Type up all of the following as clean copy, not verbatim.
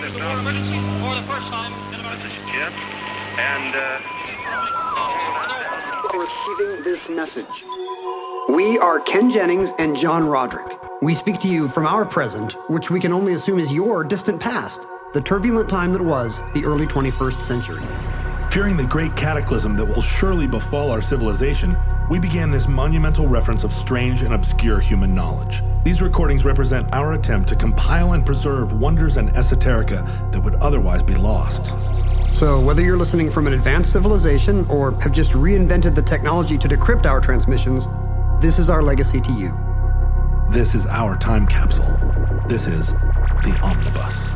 emergency for the first time in about... This is Jim, and Receiving this message. We are Ken Jennings and John Roderick. We speak to you from our present, which we can only assume is your distant past, the turbulent time that was the early 21st century. Fearing the great cataclysm that will surely befall our civilization, we began this monumental reference of strange and obscure human knowledge. These recordings represent our attempt to compile and preserve wonders and esoterica that would otherwise be lost. So whether you're listening from an advanced civilization or have just reinvented the technology to decrypt our transmissions, this is our legacy to you. This is our time capsule. This is the Omnibus.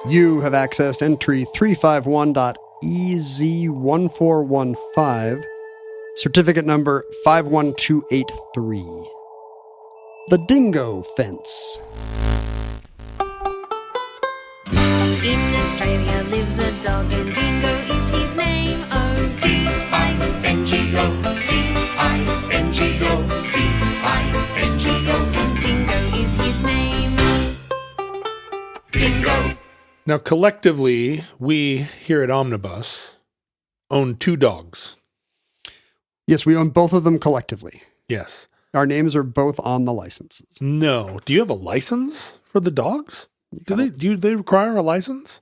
You have accessed entry 351.EZ1415, certificate number 51283. The Dingo Fence. In Australia lives a dog and Dingo is his name. Oh, D-I-N-G-O, D-I-N-G-O, D-I-N-G-O. And Dingo is his name. Dingo. Now, collectively, we here at Omnibus own 2 dogs. Yes, we own both of them collectively. Yes. Our names are both on the licenses. No. Do you have a license for the dogs? Do they require a license?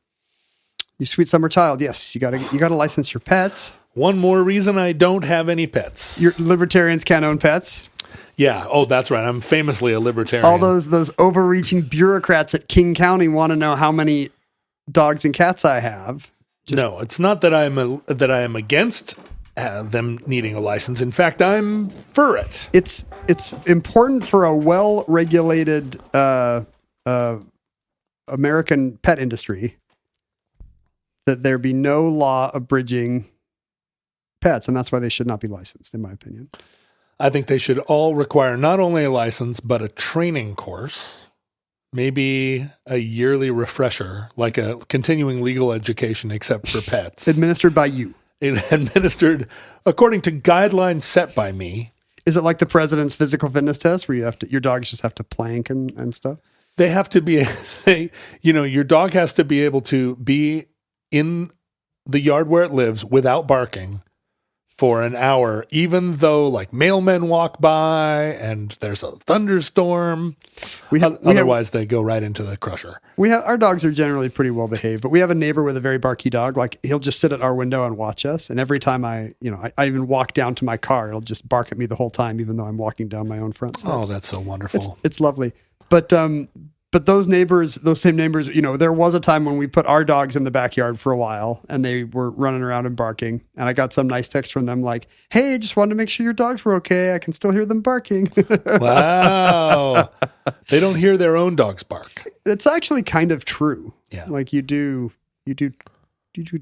You sweet summer child, yes. You gotta license your pets. One more reason I don't have any pets. Your libertarians can't own pets. Yeah. Oh, that's right. I'm famously a libertarian. All those overreaching bureaucrats at King County want to know how many dogs and cats I have. No, it's not that I am against them needing a license. In fact, I'm for it. It's important for a well-regulated American pet industry that there be no law abridging pets, and that's why they should not be licensed, in my opinion. I think they should all require not only a license, but a training course, maybe a yearly refresher, like a continuing legal education, except for pets. Administered by you. Administered according to guidelines set by me. Is it like the president's physical fitness test where your dogs just have to plank and stuff? They have to be, your dog has to be able to be in the yard where it lives without barking for an hour, even though like mailmen walk by and there's a thunderstorm. Otherwise, they go right into the crusher. Our dogs are generally pretty well behaved, but we have a neighbor with a very barky dog. Like he'll just sit at our window and watch us. And every time I even walk down to my car, it'll just bark at me the whole time, even though I'm walking down my own front steps. Oh, that's so wonderful. It's lovely. But those same neighbors, there was a time when we put our dogs in the backyard for a while and they were running around and barking. And I got some nice text from them like, hey, just wanted to make sure your dogs were okay. I can still hear them barking. Wow. They don't hear their own dogs bark. It's actually kind of true. Yeah. Like you do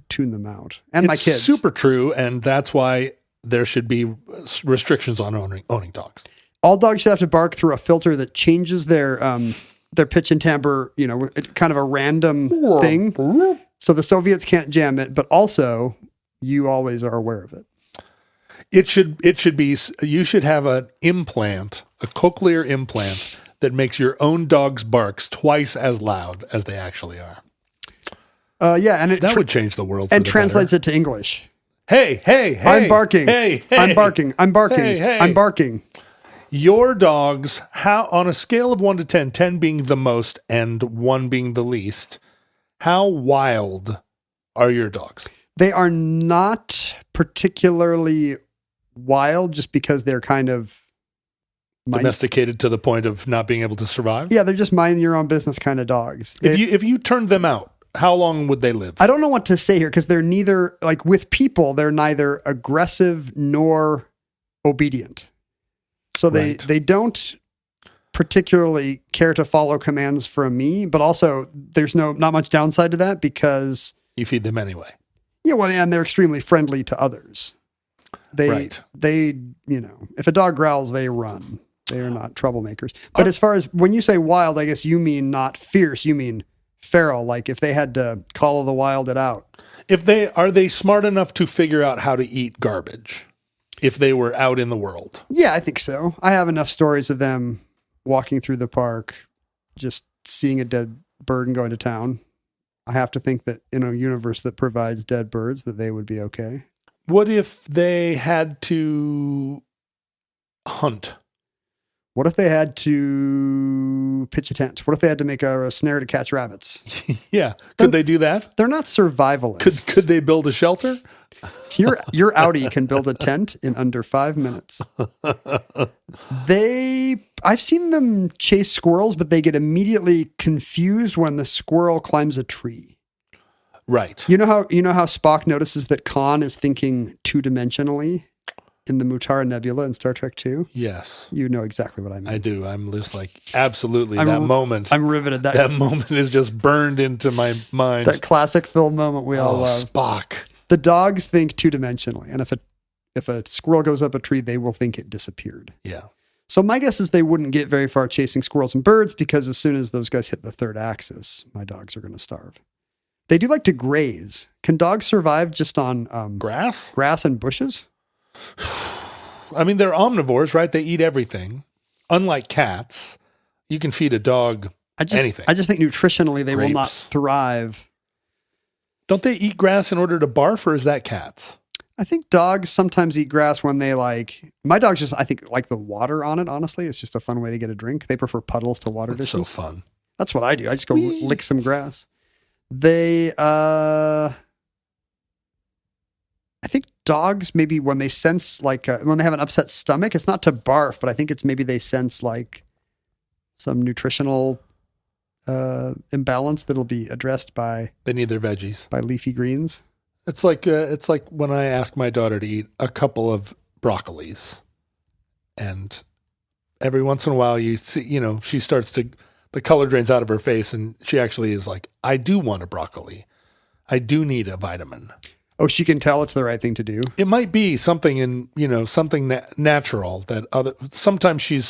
tune them out. And It's my kids. super true. And that's why there should be restrictions on owning dogs. All dogs should have to bark through a filter that changes their pitch and timbre, kind of a random thing. So the Soviets can't jam it, but also you always are aware of it. You should have an implant, a cochlear implant that makes your own dog's barks twice as loud as they actually are. And that would change the world. And translates it to English. Hey, I'm barking. Hey, I'm barking. I'm barking. Hey. I'm barking. Your dogs, how on a scale of 1 to 10, 10 being the most and 1 being the least, how wild are your dogs? They are not particularly wild just because they're kind of domesticated to the point of not being able to survive? Yeah, they're just mind your own business kind of dogs. If you turned them out, how long would they live? I don't know what to say here because they're neither, like with people, they're neither aggressive nor obedient. So they don't particularly care to follow commands from me, but also there's not much downside to that because you feed them anyway. Yeah, well, and they're extremely friendly to others. They, if a dog growls, they run. They are not troublemakers. But as far as when you say wild, I guess you mean not fierce. You mean feral. Like if they had to call of the wild it out. Are they smart enough to figure out how to eat garbage if they were out in the world? Yeah, I think so. I have enough stories of them walking through the park, just seeing a dead bird and going to town. I have to think that in a universe that provides dead birds, that they would be okay. What if they had to hunt? What if they had to pitch a tent? What if they had to make a snare to catch rabbits? Yeah. Could they do that? They're not survivalists. Could they build a shelter? Your Audi can build a tent in under 5 minutes. I've seen them chase squirrels, but they get immediately confused when the squirrel climbs a tree. Right. You know how Spock notices that Khan is thinking two-dimensionally in the Mutara Nebula in Star Trek II? Yes. You know exactly what I mean. I do. I'm just like, absolutely. That moment. I'm riveted. That moment is just burned into my mind. That classic film moment we all love. Spock. The dogs think two-dimensionally, and if a squirrel goes up a tree, they will think it disappeared. Yeah. So my guess is they wouldn't get very far chasing squirrels and birds because as soon as those guys hit the third axis, my dogs are going to starve. They do like to graze. Can dogs survive just on grass and bushes? I mean, they're omnivores, right? They eat everything. Unlike cats, you can feed a dog anything. I just think nutritionally they will not Grapes. thrive. Don't they eat grass in order to barf, or is that cats? I think dogs sometimes eat grass when they my dogs just, I think, like the water on it, honestly. It's just a fun way to get a drink. They prefer puddles to water That's dishes. so fun. That's what I do. I just go lick some grass. They, I think dogs, maybe when they sense when they have an upset stomach, it's not to barf, but I think it's maybe they sense some nutritional imbalance that'll be addressed by. They need their veggies. By leafy greens. It's like when I ask my daughter to eat a couple of broccolis, and every once in a while you see, she starts to, the color drains out of her face, and she actually is like, I do want a broccoli. I do need a vitamin. Oh, she can tell it's the right thing to do. It might be something something natural that sometimes she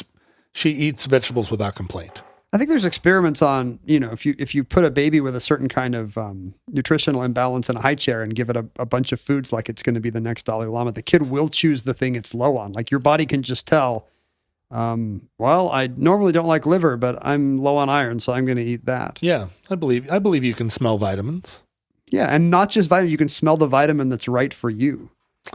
eats vegetables without complaint. I think there's experiments on, if you put a baby with a certain kind of nutritional imbalance in a high chair and give it a bunch of foods like it's going to be the next Dalai Lama, the kid will choose the thing it's low on. Like your body can just tell, well, I normally don't like liver, but I'm low on iron, so I'm going to eat that. Yeah, I believe you can smell vitamins. Yeah, and not just vitamin, you can smell the vitamin that's right for you.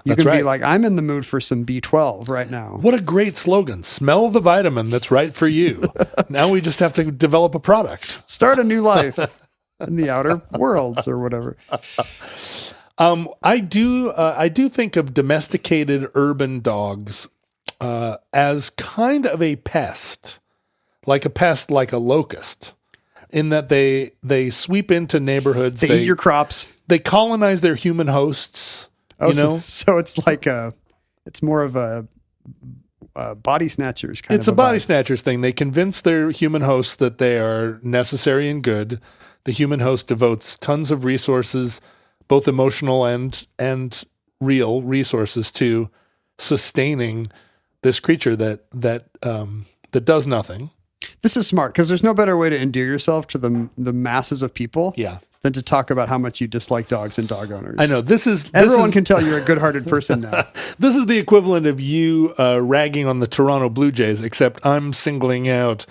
You can be like, I'm in the mood for some B12 right now. What a great slogan. Smell the vitamin that's right for you. Now we just have to develop a product. Start a new life in the outer worlds or whatever. I do think of domesticated urban dogs as kind of a pest like a locust, in that they sweep into neighborhoods. They eat your crops. They colonize their human hosts. So it's it's more of a body snatchers kind of. It's a body snatchers thing. They convince their human hosts that they are necessary and good. The human host devotes tons of resources, both emotional and real resources, to sustaining this creature that does nothing. This is smart because there's no better way to endear yourself to the masses of people. Yeah. Than to talk about how much you dislike dogs and dog owners. I know everyone can tell you're a good-hearted person now. This is the equivalent of you ragging on the Toronto Blue Jays, except I'm singling out.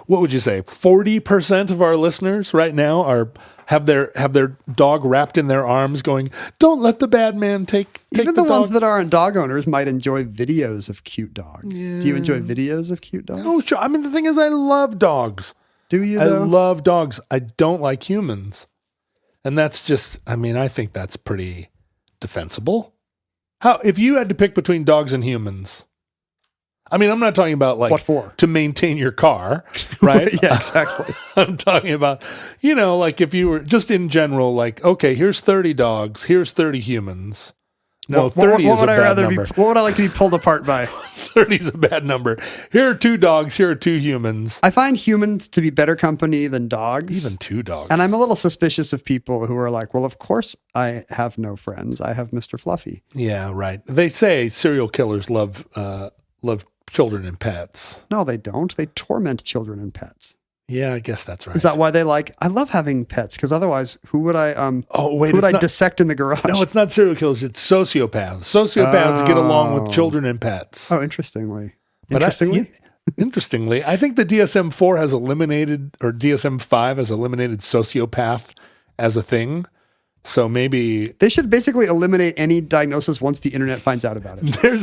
What would you say? 40% of our listeners right now have their dog wrapped in thetheir arms, going, "Don't let the bad man take." Even the dog. ones that aren't dog owners might enjoy videos of cute dogs. Yeah. Do you enjoy videos of cute dogs? Oh, sure. I mean, the thing is, I love dogs. Do you? Though? I love dogs. I don't like humans. And that's just, I think that's pretty defensible. If you had to pick between dogs and humans, I'm not talking about what for? To maintain your car, right? Yeah, exactly. I'm talking about, if you were just in general, okay, here's 30 dogs, here's 30 humans. No, 30 is a bad number. What would I like to be pulled apart by? 30 is a bad number. Here are 2 dogs. Here are 2 humans. I find humans to be better company than dogs. Even 2 dogs. And I'm a little suspicious of people who are like, well, of course I have no friends. I have Mr. Fluffy. Yeah, right. They say serial killers love children and pets. No, they don't. They torment children and pets. Yeah, I guess that's right. Is that why they like? I love having pets because otherwise, who would I? Oh wait, who would I dissect in the garage? No, it's not serial killers. It's sociopaths. Sociopaths get along with children and pets. Oh, interestingly. Interestingly, I think the DSM-4 has eliminated, or DSM-5 has eliminated sociopath as a thing. So maybe they should basically eliminate any diagnosis once the internet finds out about it. As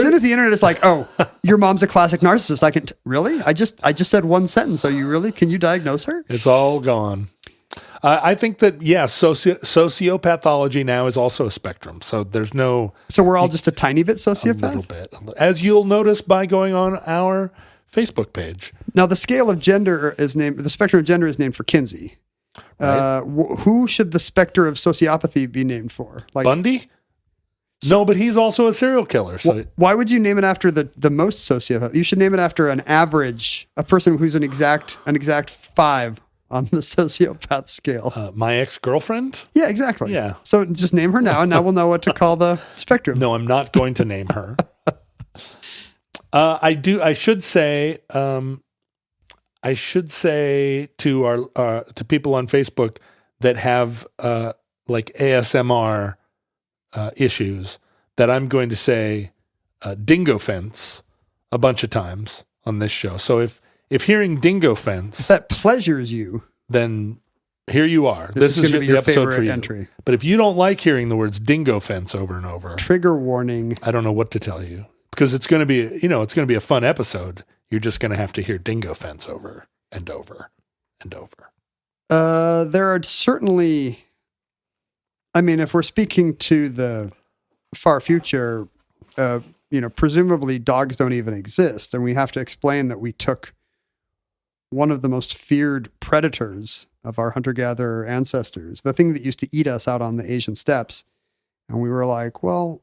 soon as the internet is like, "Oh, your mom's a classic narcissist," I can really? I just said one sentence. So you really can you diagnose her? It's all gone. I think that sociopathology now is also a spectrum. So there's no. So we're all just a tiny bit sociopath. A little bit, as you'll notice by going on our Facebook page. Now the scale of gender is named. The spectrum of gender is named for Kinsey. Right. Who should the specter of sociopathy be named for? Like Bundy? No, but he's also a serial killer. So why would you name it after the most sociopath? You should name it after a person who's an exact 5 on the sociopath scale. My ex-girlfriend? Yeah, exactly. Yeah. So just name her now, and now we'll know what to call the spectrum. No, I'm not going to name her. I should say to our to people on Facebook that have like ASMR issues that I'm going to say dingo fence a bunch of times on this show. So if hearing dingo fence, if that pleasures you, then here you are. This is going to be your episode for you. Entry. But if you don't like hearing the words dingo fence over and over, trigger warning. I don't know what to tell you because it's going to be it's going to be a fun episode. You're just going to have to hear dingo fence over and over and over. There are certainly, I mean, if we're speaking to the far future, presumably dogs don't even exist. And we have to explain that we took one of the most feared predators of our hunter-gatherer ancestors, the thing that used to eat us out on the Asian steppes. And we were like, well,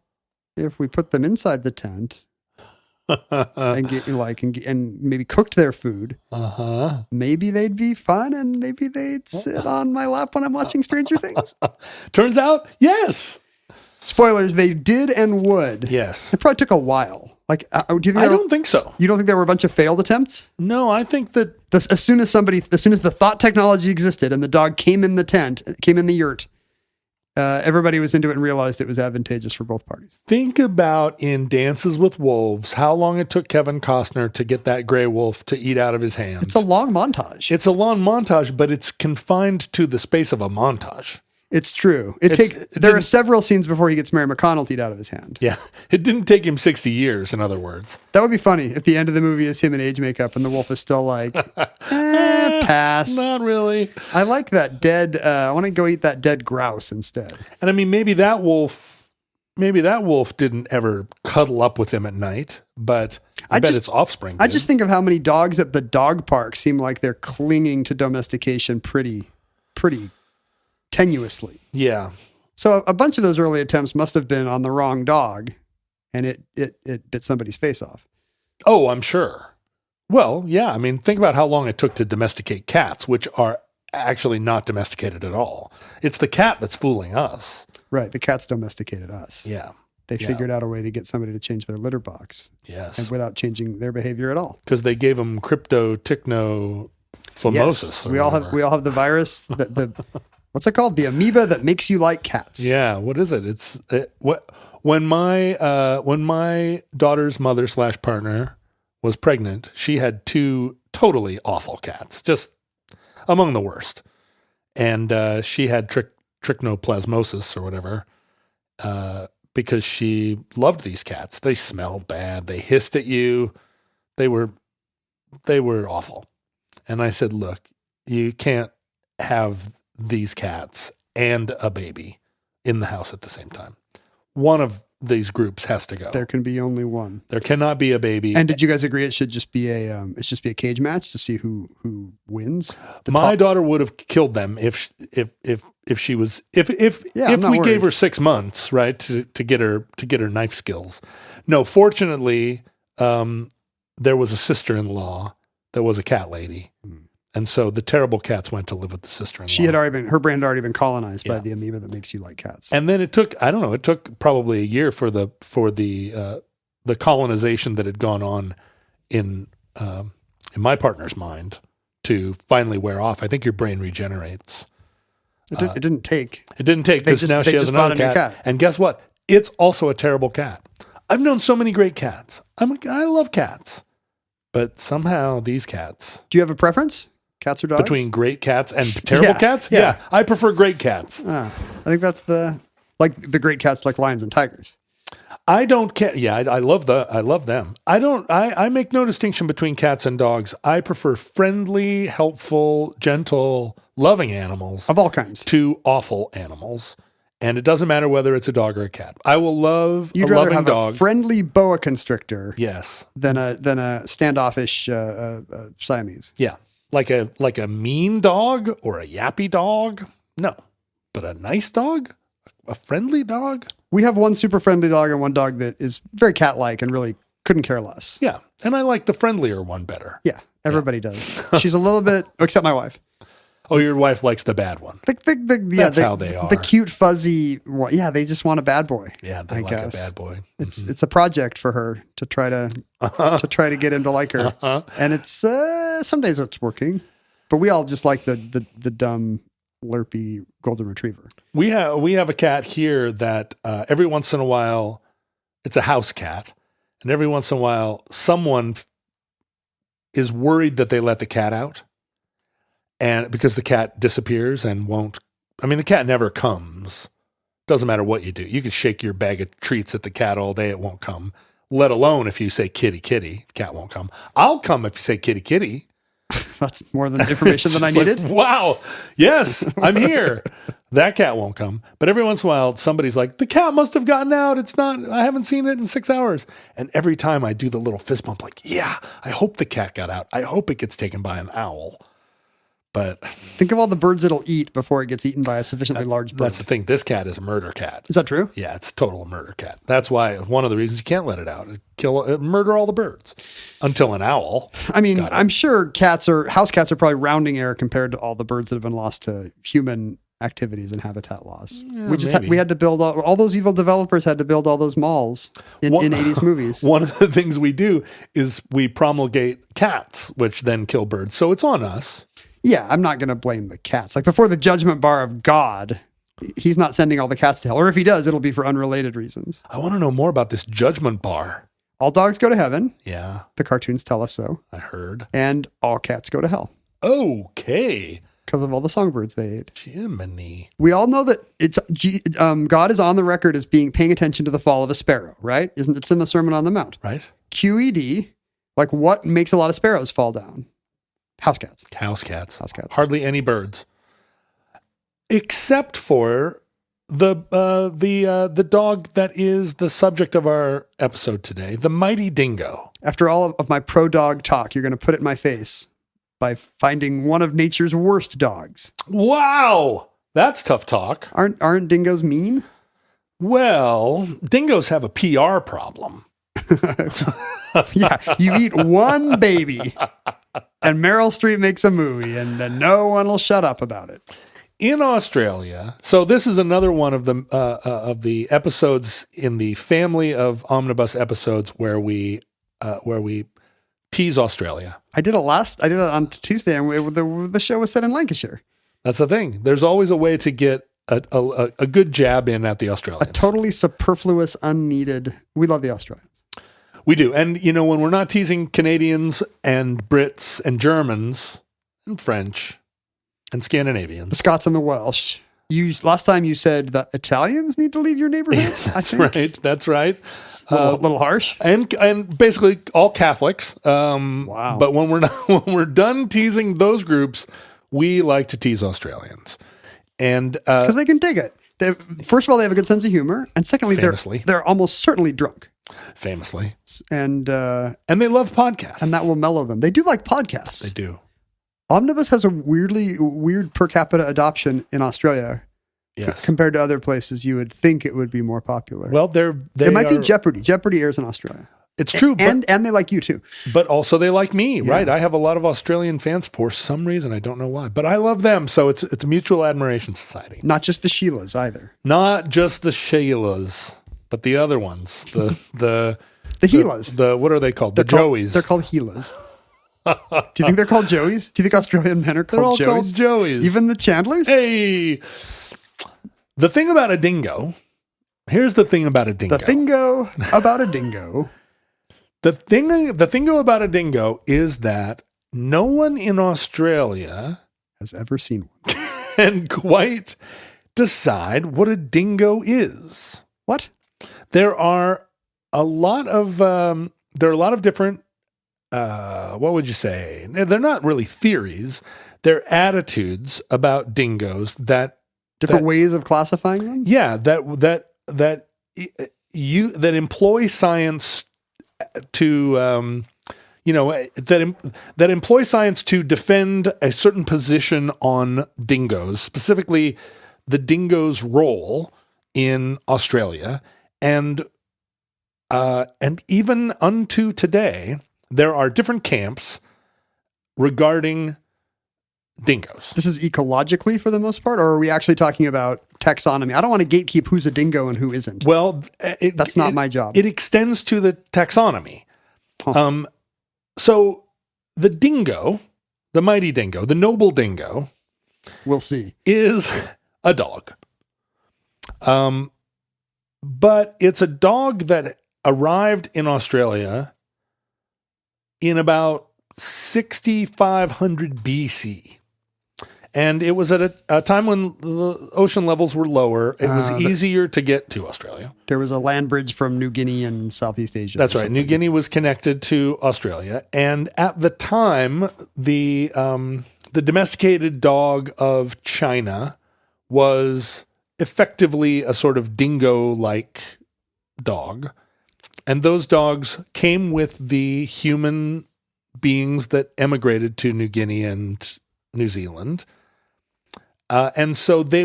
if we put them inside the tent, and maybe cooked their food, maybe they'd be fun and maybe they'd sit on my lap when I'm watching Stranger Things. Turns out, yes. Spoilers, they did and would. Yes. It probably took a while. Like, do you think I don't think so. You don't think there were a bunch of failed attempts? No, I think that as soon as the thought technology existed and the dog came in the yurt, everybody was into it and realized it was advantageous for both parties. Think about in Dances with Wolves, how long it took Kevin Costner to get that gray wolf to eat out of his hand. It's a long montage. But it's confined to the space of a montage. It's true. There are several scenes before he gets Mary McConnell to eat out of his hand. Yeah. It didn't take him 60 years, in other words. That would be funny if the end of the movie is him in age makeup and the wolf is still like, pass. Not really. I like that dead, I want to go eat that dead grouse instead. And I mean, maybe that wolf didn't ever cuddle up with him at night, but I bet its offspring did. I just think of how many dogs at the dog park seem like they're clinging to domestication pretty tenuously. Yeah. So a bunch of those early attempts must have been on the wrong dog, and it bit somebody's face off. Oh, I'm sure. Well, yeah. I mean, think about how long it took to domesticate cats, which are actually not domesticated at all. It's the cat that's fooling us. Right. The cat's domesticated us. Yeah. They figured out a way to get somebody to change their litter box. Yes. And without changing their behavior at all. Because they gave them cryptoticnophimosis. Yes. We all have the virus, the what's it called? The amoeba that makes you like cats. Yeah. What is it? When my daughter's mother / partner was pregnant, she had 2 totally awful cats, just among the worst. And she had trichoplasmosis or whatever, because she loved these cats. They smelled bad. They hissed at you. They were awful. And I said, look, you can't have these cats and a baby in the house at the same time. One of these groups has to go. There can be only one. There cannot be a baby. And did you guys agree it should just be a cage match to see who wins? My daughter would have killed them if she was if I'm not we worried. gave her 6 months, right, to get her knife skills. No, fortunately, there was a sister-in-law that was a cat lady. And so the terrible cats went to live with the sister-in-law. Her brand had already been colonized by the amoeba that makes you like cats. And then it took probably a year for the colonization that had gone on in my partner's mind to finally wear off. I think your brain regenerates. It didn't take. It didn't take because now she has another cat. And guess what? It's also a terrible cat. I've known so many great cats. I love cats. But somehow these cats. Do you have a preference? Cats or dogs? Between great cats and terrible cats? Yeah. I prefer great cats. I think that's the great cats like lions and tigers. I don't care. Yeah, I love them. I make no distinction between cats and dogs. I prefer friendly, helpful, gentle, loving animals. Of all kinds. To awful animals. And it doesn't matter whether it's a dog or a cat. I will love You'd a rather loving have dog. a friendly boa constrictor. Yes. Than a standoffish Siamese. Yeah. Like a mean dog or a yappy dog? No. But a nice dog? A friendly dog? We have one super friendly dog and one dog that is very cat-like and really couldn't care less. Yeah. And I like the friendlier one better. Yeah. Everybody does. She's a little bit, except my wife. Oh, your wife likes the bad one. That's how they are. The cute, fuzzy one. Yeah, they just want a bad boy. Yeah, they like a bad boy. It's a project for her to try to get him to like her. And it's some days it's working. But we all just like the dumb, lerpy golden retriever. We have a cat here that every once in a while, it's a house cat. And every once in a while, someone is worried that they let the cat out. And because the cat disappears and won't, the cat never comes. Doesn't matter what you do. You can shake your bag of treats at the cat all day. It won't come, let alone if you say kitty, kitty, cat won't come. I'll come if you say kitty, kitty. That's more than information than I needed. Like, wow. Yes, I'm here. That cat won't come. But every once in a while, somebody's like, the cat must have gotten out. It's not, I haven't seen it in 6 hours. And every time I do the little fist bump, like, yeah, I hope the cat got out. I hope it gets taken by an owl. But think of all the birds it'll eat before it gets eaten by a sufficiently large bird. That's the thing. This cat is a murder cat. Is that true? Yeah, it's a total murder cat. That's why one of the reasons you can't let it out. Murder all the birds until an owl. I'm sure house cats are probably rounding error compared to all the birds that have been lost to human activities and habitat loss. Yeah, we had to build all those evil developers had to build all those malls in 80s movies. One of the things we do is we promulgate cats, which then kill birds. So it's on us. Yeah, I'm not going to blame the cats. Like before the judgment bar of God, he's not sending all the cats to hell. Or if he does, it'll be for unrelated reasons. I want to know more about this judgment bar. All dogs go to heaven. Yeah. The cartoons tell us so. I heard. And all cats go to hell. Okay. Because of all the songbirds they ate. Jiminy. We all know that God is on the record as paying attention to the fall of a sparrow, right? It's in the Sermon on the Mount. Right. QED, like what makes a lot of sparrows fall down? House cats. House cats. Hardly any birds. Except for the dog that is the subject of our episode today, the mighty dingo. After all of my pro-dog talk, you're going to put it in my face by finding one of nature's worst dogs. Wow! That's tough talk. Aren't dingoes mean? Well, dingoes have a PR problem. Yeah, you eat one baby and Meryl Streep makes a movie and then no one will shut up about it. In Australia, so this is another one of the episodes in the family of omnibus episodes where we tease Australia. I did it on Tuesday and the show was set in Lancashire. That's the thing. There's always a way to get a good jab in at the Australians. A totally superfluous, unneeded. We love the Australians. We do. And, when we're not teasing Canadians and Brits and Germans and French and Scandinavians. The Scots and the Welsh. Last time you said that Italians need to leave your neighborhood? That's right. A little harsh. And basically all Catholics. Wow. But when we're done teasing those groups, we like to tease Australians. And because they can dig it. First of all, they have a good sense of humor, and secondly, Famously. they're almost certainly drunk, Famously. and they love podcasts. and that will mellow them. They do like podcasts. They do. Omnibus has a weird per capita adoption in Australia. Yes. Compared to other places, you would think it would be more popular. Well, it might be Jeopardy. Jeopardy airs in Australia. It's true, and they like you too. But also they like me, Yeah. right? I have a lot of Australian fans for some reason. I don't know why, but I love them. So it's a mutual admiration society. Not just the Sheilas either. Not just the Sheilas, but the other ones. The Heelas. The what are they called? The Joeys. They're called Heelas. Do you think they're called Joeys? Do you think Australian men are They're all called Joeys? called Joeys. Even the Chandlers? Hey, the thing about a dingo. Here's the thing about a dingo. The thingo about a dingo. The thingo about a dingo is that no one in Australia Has ever seen one. can quite decide what a dingo is. What? There are a lot of different. What would you say? They're not really theories. They're attitudes about dingoes that Different ways of classifying them? yeah that employ science to that employ science to defend a certain position on dingoes, specifically the dingo's role in Australia, and even unto today, there are different camps regarding dingoes. This is ecologically for the most part, or are we actually talking about taxonomy? I don't want to gatekeep who's a dingo and who isn't. Well, That's not my job. It extends to the taxonomy. Huh. So the dingo, the mighty dingo, the noble dingo, We'll see. is a dog. But it's a dog that arrived in Australia in about 6,500 BC. And it was at a time when the ocean levels were lower. It was easier to get to Australia. There was a land bridge from New Guinea and Southeast Asia. That's right. New Guinea was connected to Australia. And at the time, the domesticated dog of China was effectively a sort of dingo-like dog. And those dogs came with the human beings that emigrated to New Guinea and New Zealand. And so they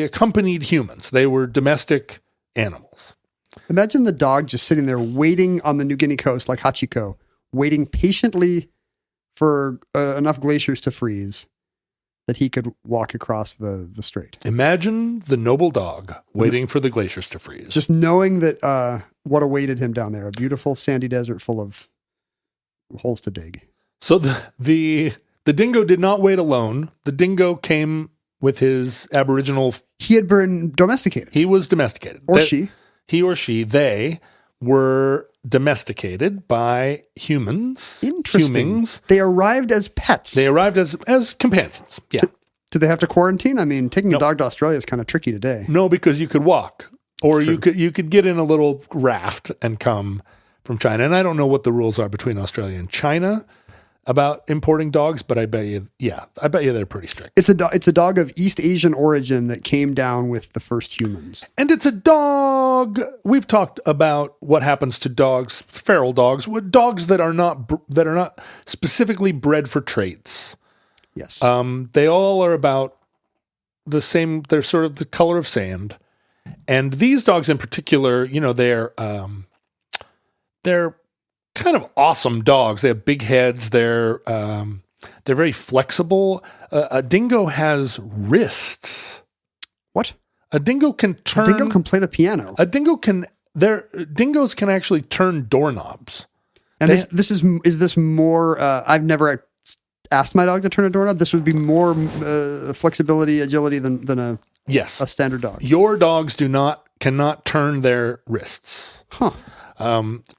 accompanied humans. They were domestic animals. Imagine the dog just sitting there waiting on the New Guinea coast like Hachiko, waiting patiently for enough glaciers to freeze that he could walk across the strait. Imagine the noble dog waiting for the glaciers to freeze. Just knowing that what awaited him down there, a beautiful sandy desert full of holes to dig. So the dingo did not wait alone. The dingo came with his Aboriginal. He had been domesticated. He was domesticated. She. He or she, they were domesticated by humans. Interesting. Humans. They arrived as pets. They arrived as companions. Yeah. Do they have to quarantine? I mean, taking No. a dog to Australia is kind of tricky today. No, because you could walk, or That's true. you could get in a little raft and come from China. And I don't know what the rules are between Australia and China about importing dogs, but I bet you they're pretty strict. It's a dog of East Asian origin that came down with the first humans. And it's a dog. We've talked about what happens to dogs, feral dogs, dogs that are not specifically bred for traits. Yes. They all are about the same. They're sort of the color of sand. And these dogs in particular, they're kind of awesome dogs. They have big heads. They're very flexible. A dingo has wrists. What? A dingo can turn. Dingo can play the piano. Dingoes can actually turn doorknobs. And is this more? I've never asked my dog to turn a doorknob. This would be more flexibility, agility than a Yes, a standard dog. your dogs cannot turn their wrists. Huh.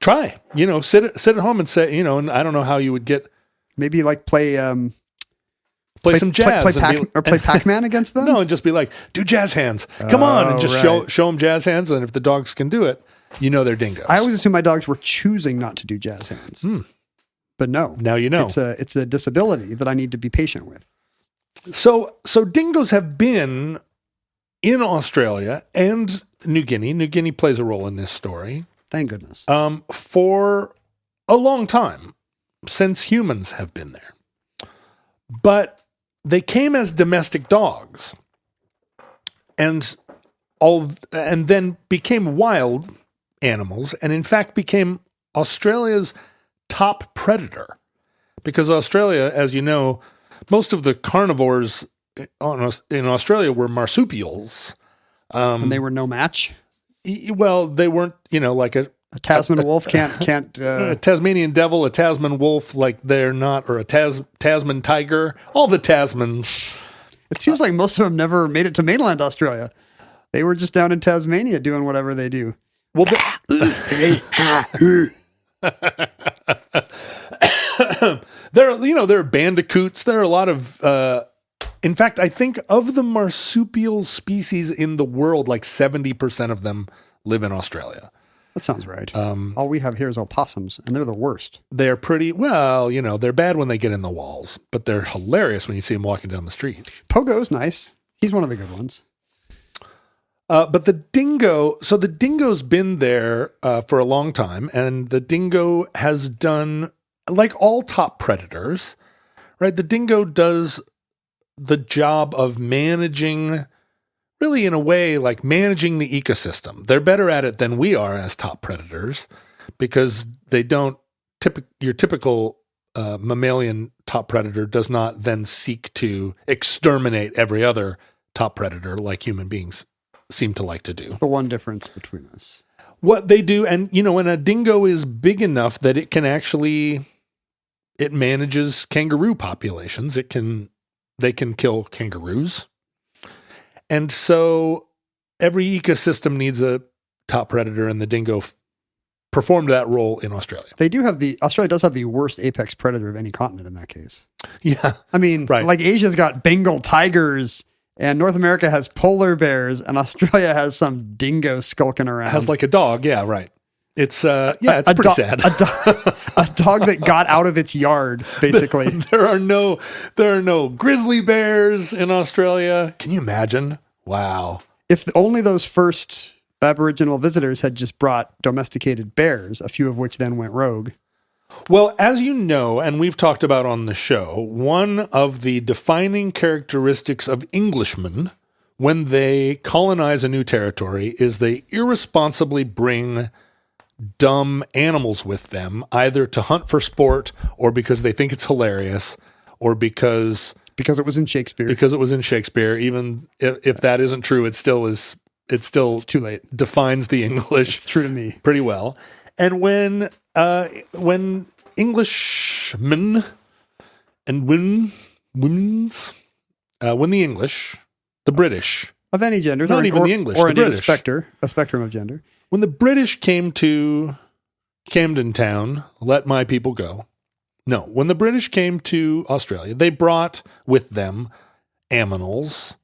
Try, sit at home and say, and I don't know how you would get Maybe like play some jazz play Pac-Man against them. No, and just be like, do jazz hands. Come on, and just right. show them jazz hands. And if the dogs can do it, they're dingoes. I always assume my dogs were choosing not to do jazz hands. But no. Now you know. It's a disability that I need to be patient with. So dingoes have been in Australia and New Guinea. New Guinea plays a role in this story. Thank goodness. For a long time, since humans have been there. But they came as domestic dogs and then became wild animals, and in fact became Australia's top predator. Because Australia, as you know, most of the carnivores in Australia were marsupials. And they were no match. Well, they weren't, like a Tasman wolf can't. a Tasmanian devil, a Tasman wolf, like they're not, or a Tasman tiger. All the Tasmans. It seems like most of them never made it to mainland Australia. They were just down in Tasmania doing whatever they do. Well, there are bandicoots. There are a lot of. In fact, I think of the marsupial species in the world, like 70% of them live in Australia. That sounds right. All we have here is opossums, and they're the worst. They're pretty, they're bad when they get in the walls, but they're hilarious when you see them walking down the street. Pogo's nice. He's one of the good ones. But the dingo's been there for a long time, and the dingo has done, like all top predators, right? The dingo does the job of managing, really in a way, like managing the ecosystem. They're better at it than we are as top predators because they don't, your typical mammalian top predator does not then seek to exterminate every other top predator like human beings seem to like to do. It's the one difference between us. What they do, and when a dingo is big enough that it can actually, it manages kangaroo populations. They can kill kangaroos. And so every ecosystem needs a top predator, and the dingo performed that role in Australia. Australia does have the worst apex predator of any continent in that case. Yeah. I mean, right. Like Asia's got Bengal tigers, and North America has polar bears, and Australia has some dingo skulking around. Has like a dog. Yeah, right. It's it's pretty sad. A dog that got out of its yard, basically. There are no grizzly bears in Australia. Can you imagine? Wow. If only those first Aboriginal visitors had just brought domesticated bears, a few of which then went rogue. Well, as you know, and we've talked about on the show, one of the defining characteristics of Englishmen when they colonize a new territory is they irresponsibly bring dumb animals with them, either to hunt for sport or because they think it's hilarious or because it was in Shakespeare. Because it was in Shakespeare. Even if that isn't true, it's too late. Defines the English. It's true to me pretty well. And when Englishmen and when the English, the British of any gender, not even the English, or the indeed British, a spectrum of gender. When the British came to Camden Town, let my people go. No, when the British came to Australia, they brought with them aminals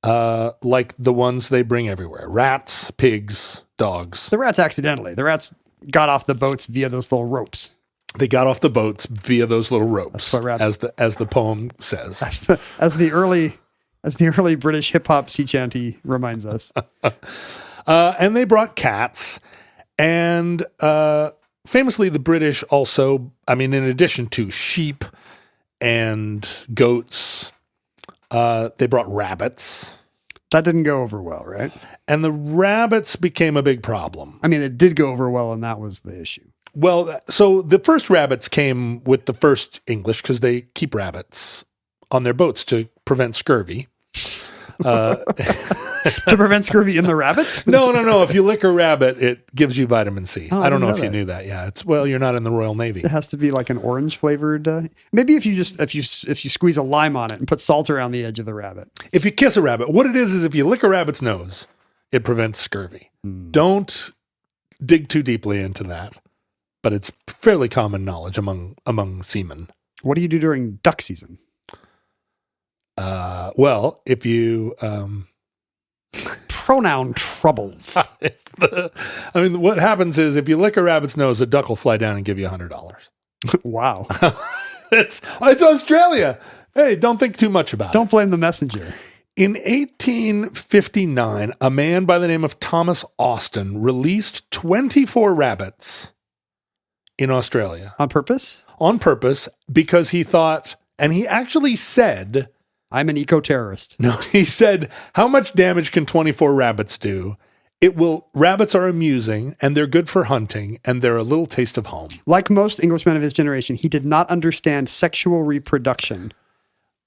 like the ones they bring everywhere. Rats, pigs, dogs. The rats accidentally. The rats got off the boats via those little ropes. They got off the boats via those little ropes, That's what rats, as the poem says. As the early British hip hop sea chanty reminds us. And they brought cats, and famously the British also, in addition to sheep and goats, they brought rabbits. That didn't go over well, right? And the rabbits became a big problem. It did go over well, and that was the issue. Well, so the first rabbits came with the first English because they keep rabbits on their boats to prevent scurvy. To prevent scurvy in the rabbits? No. If you lick a rabbit, it gives you vitamin C. Oh, I don't know if that. you knew that. Yeah, you're not in the Royal Navy. It has to be like an orange flavored. Maybe if you squeeze a lime on it and put salt around the edge of the rabbit. If you kiss a rabbit, what it is if you lick a rabbit's nose, it prevents scurvy. Don't dig too deeply into that, but it's fairly common knowledge among seamen. What do you do during duck season? Well, if you pronoun troubles. What happens is if you lick a rabbit's nose, a duck will fly down and give you $100. Wow. It's Australia. Hey, don't think too much about it. Don't blame the messenger. In 1859, a man by the name of Thomas Austin released 24 rabbits in Australia On purpose? on purpose because he thought, and he actually said, I'm an eco-terrorist. no, he said, how much damage can 24 rabbits do? Rabbits are amusing and they're good for hunting and they're a little taste of home. Like most Englishmen of his generation, he did not understand sexual reproduction.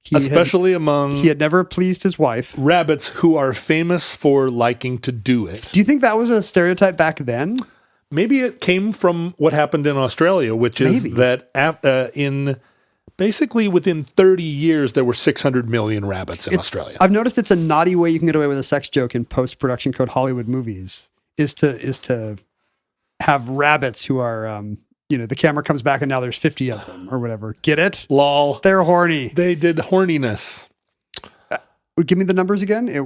He had never pleased his wife. Rabbits who are famous for liking to do it. Do you think that was a stereotype back then? Maybe it came from what happened in Australia, which is that basically within 30 years, there were 600 million rabbits in Australia. I've noticed it's a naughty way you can get away with a sex joke in post-production code Hollywood movies is to have rabbits who are, the camera comes back and now there's 50 of them or whatever. Get it? Lol. They're horny. They did horniness. Give me the numbers again. It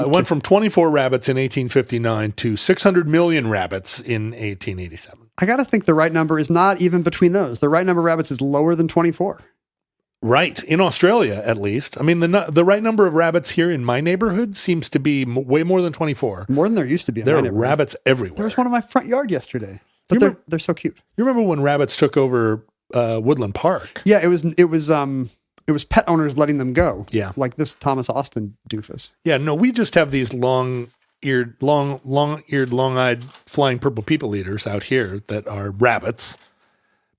went from 24 rabbits in 1859 to 600 million rabbits in 1887. I got to think the right number is not even between those. The right number of rabbits is lower than 24. Right. In Australia, at least. I mean, the right number of rabbits here in my neighborhood seems to be way more than 24. More than there used to be. There are rabbits everywhere. There was one in my front yard yesterday. But they're so cute. You remember when rabbits took over Woodland Park? Yeah, it was pet owners letting them go. Yeah. Like this Thomas Austin doofus. Yeah, no, we just have these long-eared, long-eyed flying purple people eaters out here that are rabbits.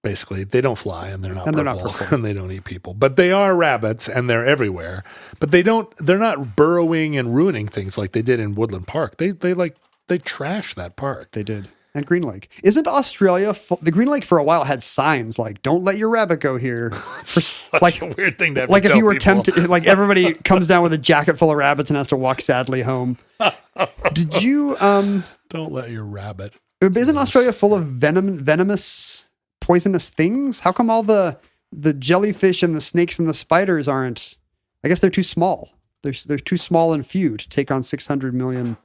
Basically, they don't fly and they're not purple and they don't eat people. But they are rabbits and they're everywhere. But they're not burrowing and ruining things like they did in Woodland Park. They trashed that park. They did. And Green Lake. Isn't Australia the Green Lake for a while had signs like "Don't let your rabbit go here." Like a weird thing to have like to if tell you were people. tempted, like everybody comes down with a jacket full of rabbits and has to walk sadly home. Did you? Don't let your rabbit. Isn't Australia full of venomous, poisonous things? How come all the jellyfish and the snakes and the spiders aren't? I guess they're too small. They're too small and few to take on 600 million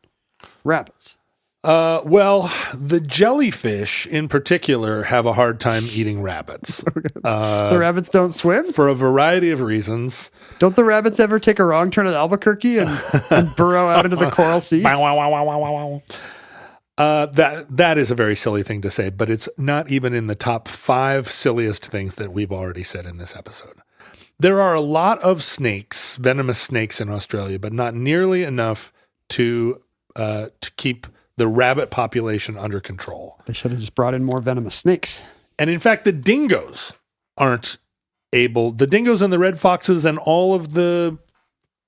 rabbits. Well, the jellyfish in particular have a hard time eating rabbits. The rabbits don't swim? For a variety of reasons. Don't the rabbits ever take a wrong turn at Albuquerque and burrow out into the Coral Sea? That is a very silly thing to say, but it's not even in the top 5 silliest things that we've already said in this episode. There are a lot of snakes, venomous snakes in Australia, but not nearly enough to keep the rabbit population under control. They should have just brought in more venomous snakes. And in fact, the dingoes aren't able. The dingoes and the red foxes and all of the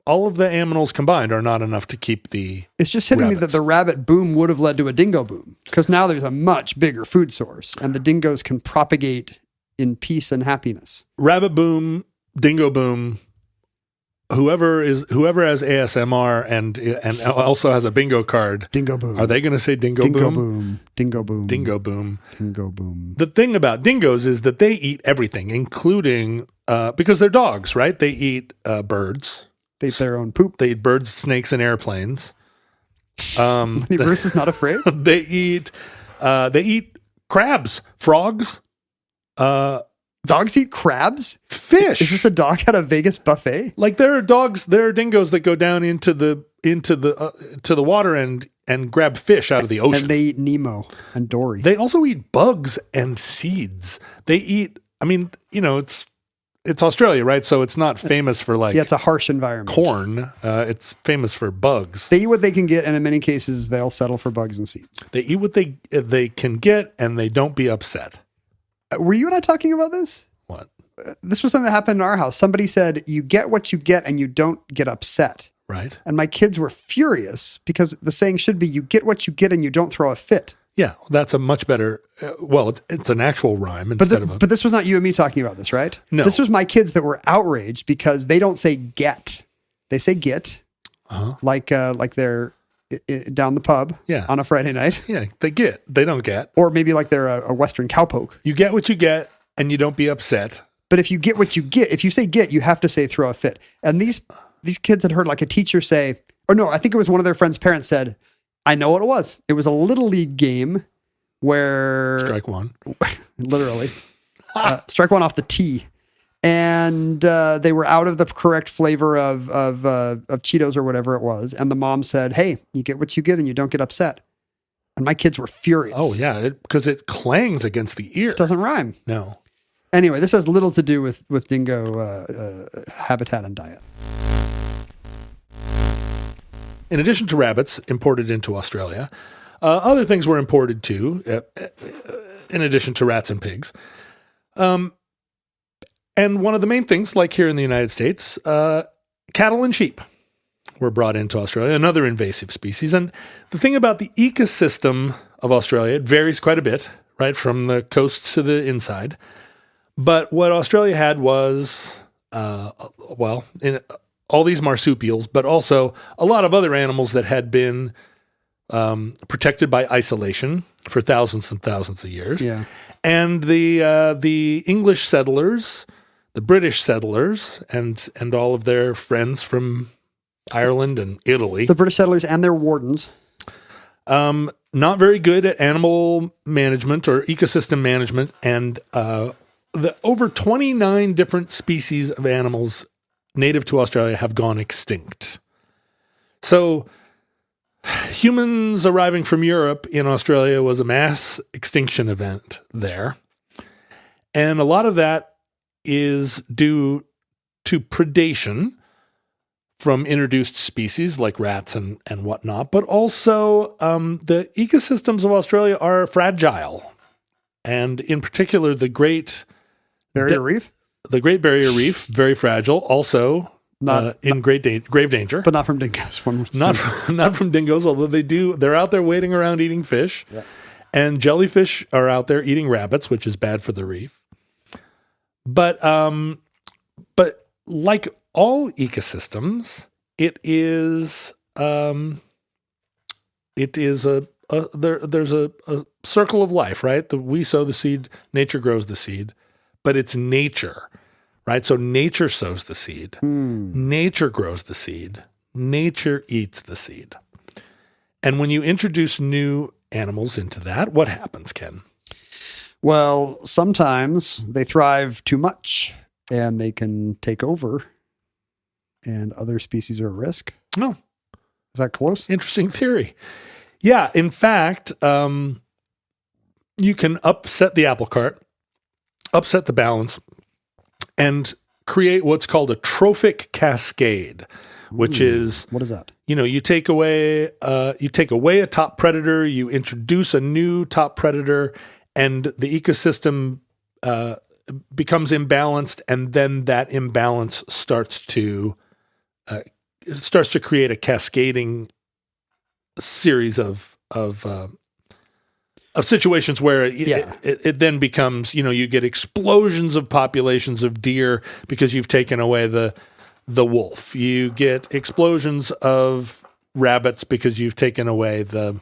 animals combined are not enough to keep the. It's just hitting me that the rabbit boom would have led to a dingo boom because now there's a much bigger food source and the dingoes can propagate in peace and happiness. Rabbit boom, dingo boom. Whoever has ASMR and also has a bingo card. Dingo boom. Are they going to say dingo boom? Dingo boom. Dingo boom. Dingo boom. Dingo boom. The thing about dingoes is that they eat everything, including because they're dogs, right? They eat birds. They eat their own poop. They eat birds, snakes, and airplanes. Bruce is not afraid. They eat crabs, frogs. Dogs eat crabs? Fish. Is this a dog at a Vegas buffet? Like there are dingoes that go down into the water and grab fish out of the ocean. And they eat Nemo and Dory. They also eat bugs and seeds. They eat, I mean, it's Australia, right? So it's not famous for it's a harsh environment. Corn. It's famous for bugs. They eat what they can get, and in many cases, they'll settle for bugs and seeds. They eat what they can get, and they don't be upset. Were you and I talking about this? What? This was something that happened in our house. Somebody said, you get what you get and you don't get upset. Right. And my kids were furious because the saying should be, you get what you get and you don't throw a fit. Yeah, that's a much better, it's an actual rhyme instead of a... But this was not you and me talking about this, right? No. This was my kids that were outraged because they don't say get. They say get. Uh-huh. Like they're down the pub on a Friday night. Yeah, they don't get. Or maybe like they're a Western cowpoke. You get what you get and you don't be upset. But if you get what you get, if you say get, you have to say throw a fit. And these kids had heard like a teacher say, or no, I think it was one of their friends' parents said, I know what it was. It was a little league game where... Strike one. Literally. Strike one off the tee. And they were out of the correct flavor of Cheetos or whatever it was. And the mom said, "Hey, you get what you get and you don't get upset." And my kids were furious. Oh, yeah, because it clangs against the ear. It doesn't rhyme. No. Anyway, this has little to do with dingo habitat and diet. In addition to rabbits imported into Australia, other things were imported too, in addition to rats and pigs. And one of the main things, like here in the United States, cattle and sheep were brought into Australia, another invasive species. And the thing about the ecosystem of Australia, it varies quite a bit, right, from the coast to the inside. But what Australia had was, all these marsupials, but also a lot of other animals that had been protected by isolation for thousands and thousands of years. Yeah. And the English settlers, the British settlers, and all of their friends from Ireland and Italy. The British settlers and their wardens. Not very good at animal management or ecosystem management, and the over 29 different species of animals native to Australia have gone extinct. So humans arriving from Europe in Australia was a mass extinction event there. And a lot of that is due to predation from introduced species like rats and whatnot, but also the ecosystems of Australia are fragile. And in particular, the Great Barrier Reef? The Great Barrier Reef, very fragile, also grave danger. But not from dingoes. One would Not assume. not from dingoes, although they're out there waiting around eating fish. Yeah. And jellyfish are out there eating rabbits, which is bad for the reef. But like all ecosystems, there's a circle of life, right? We sow the seed, nature grows the seed, but it's nature, right? So nature sows the seed, nature grows the seed, nature eats the seed. And when you introduce new animals into that, what happens, Ken? Well, sometimes they thrive too much and they can take over and other species are at risk. Oh, Is that close? interesting theory. Yeah, in fact, you can upset the apple cart, upset the balance, and create what's called a trophic cascade, which is, What is that? you take away a top predator, you introduce a new top predator, and the ecosystem becomes imbalanced, and then that imbalance starts to create a cascading series of situations where it then becomes, you get explosions of populations of deer because you've taken away the wolf. You get explosions of rabbits because you've taken away the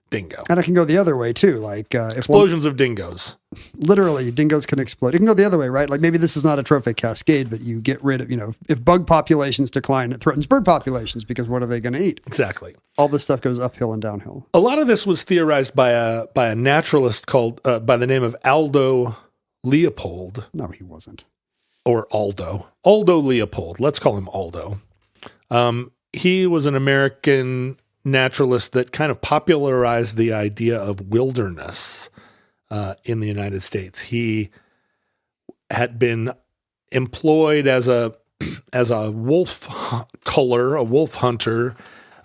dingo. And it can go the other way too. Like Explosions of dingoes. literally dingoes can explode. It can go the other way, right? Like maybe this is not a trophic cascade, but you get rid of, if bug populations decline, it threatens bird populations because what are they going to eat? Exactly. All this stuff goes uphill and downhill. A lot of this was theorized by a naturalist called by the name of Aldo Leopold. No, he wasn't. Or Aldo Leopold. Let's call him Aldo. He was an American naturalist that kind of popularized the idea of wilderness in the United States. He had been employed as a wolf culler, a wolf hunter,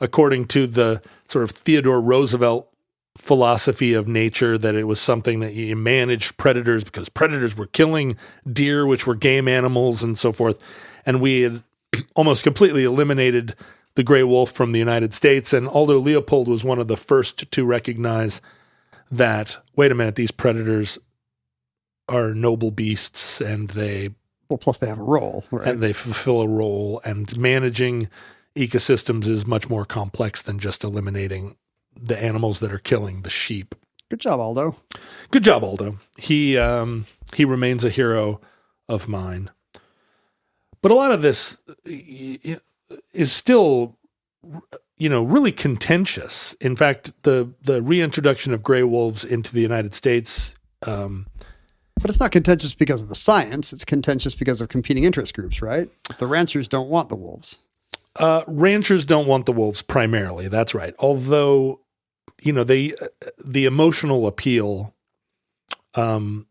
according to the sort of Theodore Roosevelt philosophy of nature, that it was something that you managed predators because predators were killing deer, which were game animals and so forth. And we had almost completely eliminated the gray wolf from the United States. And Aldo Leopold was one of the first to recognize that, wait a minute, these predators are noble beasts and Plus they have a role, right? and they fulfill a role, and managing ecosystems is much more complex than just eliminating the animals that are killing the sheep. Good job, Aldo. Good job, Aldo. He remains a hero of mine. But a lot of this is still, really contentious. In fact, the reintroduction of gray wolves into the United States But it's not contentious because of the science. It's contentious because of competing interest groups, right? The ranchers don't want the wolves. Ranchers don't want the wolves primarily. That's right. Although, the emotional appeal, a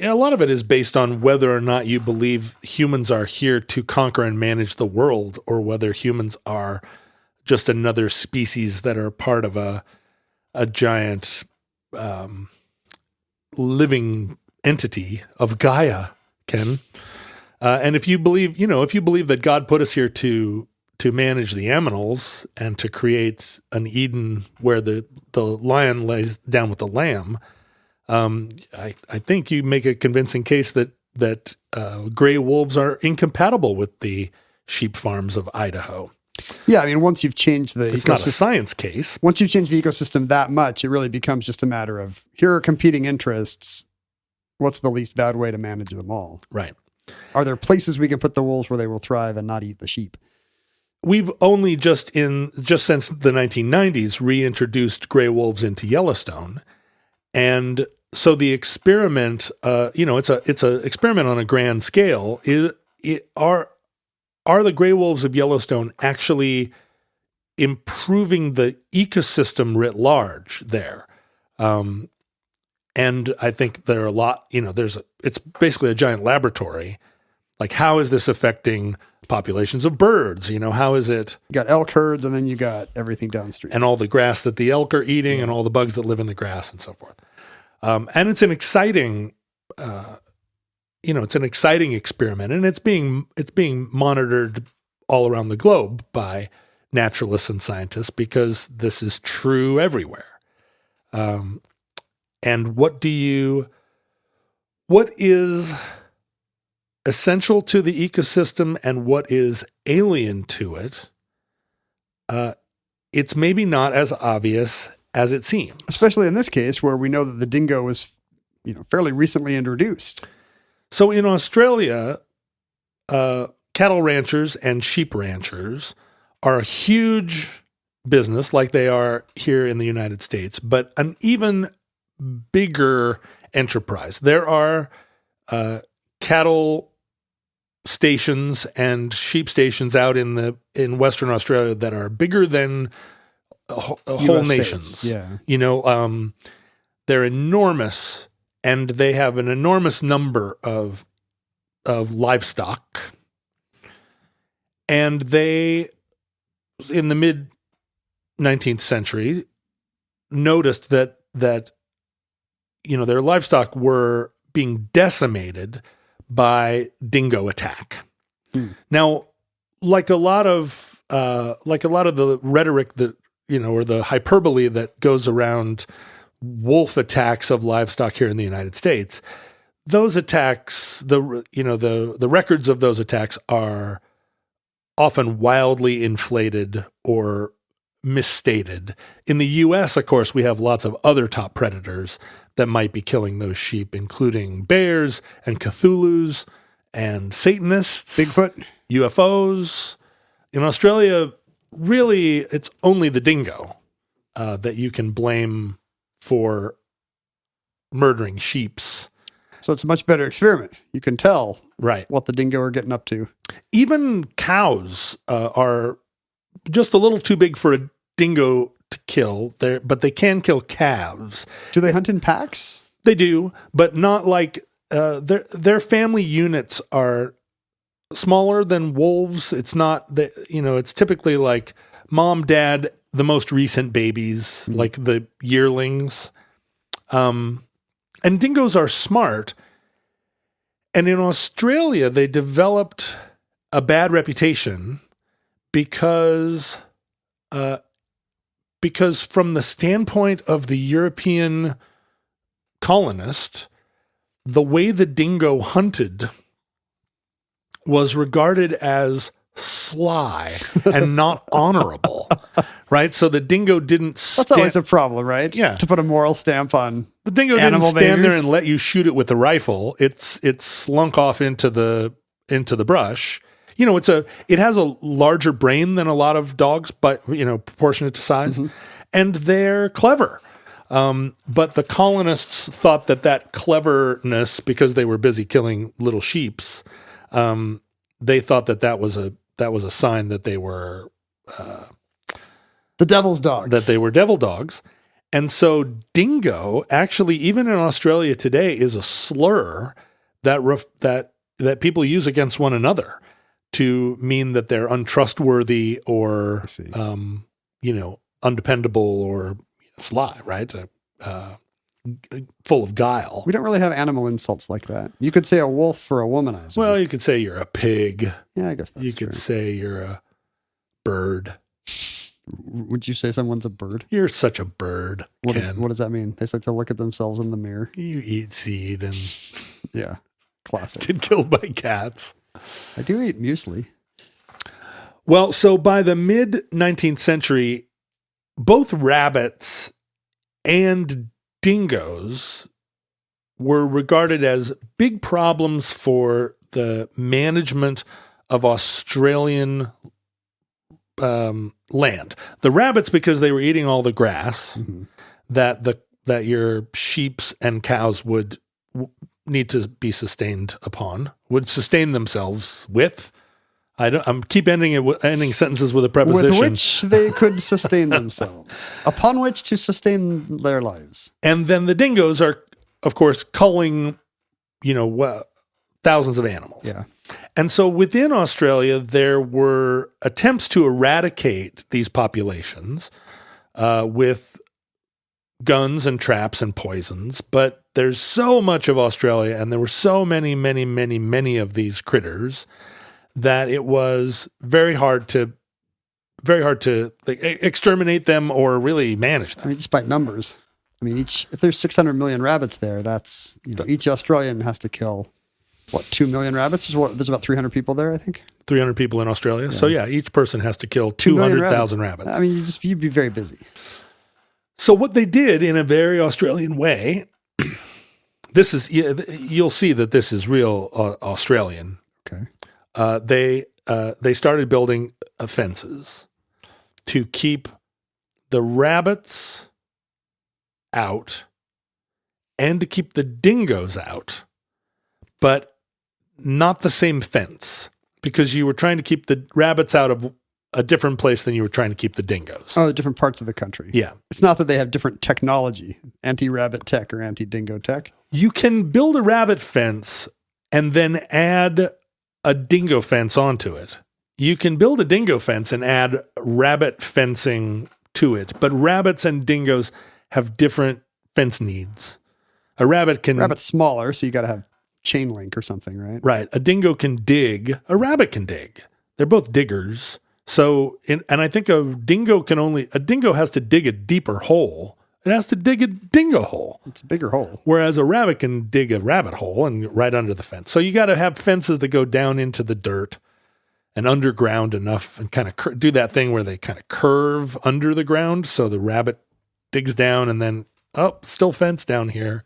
lot of it is based on whether or not you believe humans are here to conquer and manage the world, or whether humans are just another species that are part of a giant living entity of Gaia, Ken. And if you believe that God put us here to manage the animals and to create an Eden where the lion lays down with the lamb, I think you make a convincing case that gray wolves are incompatible with the sheep farms of Idaho. Yeah, I mean, once you've changed the It's not a science case. Once you change the ecosystem that much, it really becomes just a matter of, here are competing interests. What's the least bad way to manage them all? Right. Are there places we can put the wolves where they will thrive and not eat the sheep? We've only just since the 1990s reintroduced gray wolves into Yellowstone. And so the experiment, it's a experiment on a grand scale. Are the gray wolves of Yellowstone actually improving the ecosystem writ large there? And I think there are a lot, it's basically a giant laboratory. Like, how is this affecting populations of birds? How is it? You got elk herds, and then you got everything downstream. And all the grass that the elk are eating, and all the bugs that live in the grass and so forth. And it's an exciting, experiment, and it's being monitored all around the globe by naturalists and scientists, because this is true everywhere. And what is essential to the ecosystem and what is alien to it, it's maybe not as obvious as it seems. Especially in this case where we know that the dingo was, fairly recently introduced. So in Australia, cattle ranchers and sheep ranchers are a huge business like they are here in the United States, but an even bigger enterprise. There are cattle stations and sheep stations out in Western Australia that are bigger than whole nations. States. Yeah. They're enormous, and they have an enormous number of livestock. And they, in the mid 19th century, noticed that their livestock were being decimated by dingo attack. Now, like a lot of the rhetoric that, or the hyperbole that goes around wolf attacks of livestock here in the United States, those attacks, the records of those attacks are often wildly inflated or misstated. In the U.S., of course, we have lots of other top predators that might be killing those sheep, including bears and Cthulhus and Satanists, Bigfoot, UFOs. In Australia, really, it's only the dingo that you can blame for murdering sheeps. So it's a much better experiment. You can tell what the dingo are getting up to. Even cows are just a little too big for a dingo to kill, but they can kill calves. Do they hunt in packs? They do, but not like their family units are smaller than wolves. It's not that, it's typically like mom, dad, the most recent babies, like the yearlings. And dingoes are smart. And in Australia, they developed a bad reputation because from the standpoint of the European colonist, the way the dingo hunted was regarded as sly and not honorable, right? So the dingo didn't That's always a problem, right? Yeah. To put a moral stamp on the dingo didn't stand there and let you shoot it with a rifle. It slunk off into the brush. It has a larger brain than a lot of dogs, but proportionate to size, and they're clever. But the colonists thought that cleverness, because they were busy killing little sheeps, they thought that was a sign that they were the devil's dogs. That they were devil dogs. And so dingo, actually, even in Australia today, is a slur that people use against one another to mean that they're untrustworthy or, undependable or sly, right? Full of guile. We don't really have animal insults like that. You could say a wolf for a womanizer. Well, you could say you're a pig. Yeah, I guess that's You could true. say you're a bird. Would you say someone's a bird? You're such a bird, Ken. What does that mean? They start to look at themselves in the mirror. You eat seed and Yeah, classic. get killed by cats. I do eat muesli. Well, so by the mid-19th century, both rabbits and dingoes were regarded as big problems for the management of Australian land. The rabbits, because they were eating all the grass that your sheeps and cows would need to be sustained upon, would sustain themselves with. I'm keep ending sentences with a preposition. With which they could sustain themselves, upon which to sustain their lives. And then the dingoes are, of course, culling, thousands of animals. Yeah. And so within Australia, there were attempts to eradicate these populations with guns and traps and poisons. But there's so much of Australia, and there were so many, many, many, many of these critters that it was very hard to exterminate them or really manage them. I mean, just by numbers. I mean, if there's 600 million rabbits there, that's, each Australian has to kill, 2 million rabbits? There's about 300 people there, I think. 300 people in Australia. Yeah. So yeah, each person has to kill 200,000 200,000 rabbits. I mean, you'd be very busy. So what they did in a very Australian way, you'll see that this is real Australian. Okay. They started building fences to keep the rabbits out and to keep the dingoes out, but not the same fence, because you were trying to keep the rabbits out of a different place than you were trying to keep the dingoes. Oh, different parts of the country. Yeah. It's not that they have different technology, anti-rabbit tech or anti-dingo tech. You can build a rabbit fence and then add a dingo fence onto it. You can build a dingo fence and add rabbit fencing to it, but rabbits and dingoes have different fence needs. Rabbit's smaller, so you got to have chain link or something, right? Right. A dingo can dig. A rabbit can dig. They're both diggers. So, and I think a dingo has to dig a deeper hole. It has to dig a dingo hole. It's a bigger hole. Whereas a rabbit can dig a rabbit hole and right under the fence. So you got to have fences that go down into the dirt and underground enough and kind of do that thing where they kind of curve under the ground. So the rabbit digs down and then, still fence down here.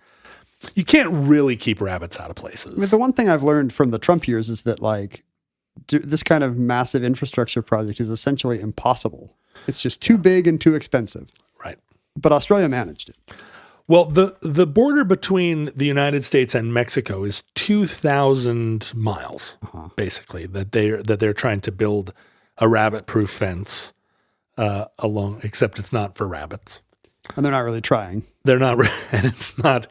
You can't really keep rabbits out of places. I mean, the one thing I've learned from the Trump years is that this kind of massive infrastructure project is essentially impossible. It's just too big and too expensive. Right. But Australia managed it. Well, the border between the United States and Mexico is 2,000 miles, basically, that they're trying to build a rabbit-proof fence along, except it's not for rabbits. And they're not really trying. They're not, and it's not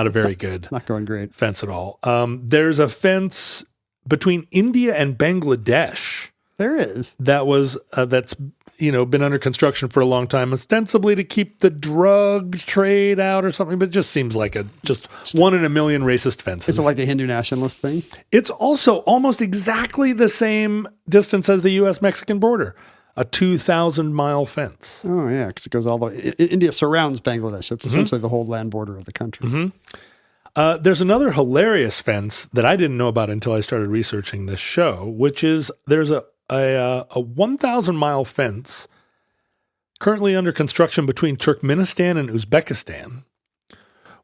a very good. It's not going great. Fence at all. There's a fence between India and Bangladesh. There is. That's been under construction for a long time, ostensibly to keep the drug trade out or something, but it just seems like just one in a million racist fences. Is it like a Hindu nationalist thing? It's also almost exactly the same distance as the U.S.-Mexican border, a 2,000-mile fence. Oh, yeah, because it goes all the way. India surrounds Bangladesh. So it's essentially the whole land border of the country. Mm-hmm. There's another hilarious fence that I didn't know about until I started researching this show, which is there's a 1,000-mile fence currently under construction between Turkmenistan and Uzbekistan,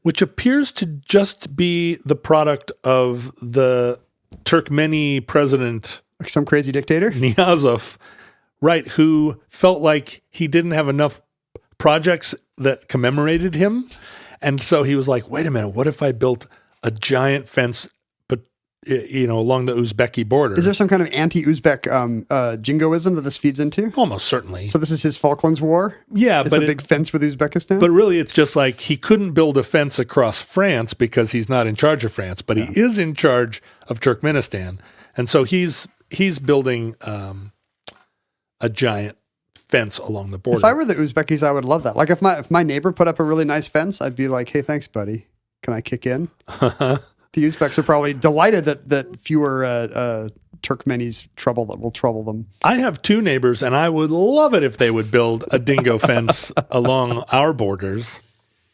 which appears to just be the product of the Turkmeni president, like some crazy dictator, Niyazov, right, who felt like he didn't have enough projects that commemorated him. And so he was like, wait a minute, what if I built a giant fence, but along the Uzbeki border? Is there some kind of anti-Uzbek jingoism that this feeds into? Almost certainly. So this is his Falklands War? Yeah, it's but a big fence with Uzbekistan? But really, it's just like he couldn't build a fence across France because he's not in charge of France, but he is in charge of Turkmenistan. And so he's building a giant fence along the border. If I were the Uzbekis, I would love that. Like if my neighbor put up a really nice fence, I'd be like, hey, thanks, buddy. Can I kick in? The Uzbeks are probably delighted that fewer Turkmenis will trouble them. I have two neighbors, and I would love it if they would build a dingo fence along our borders.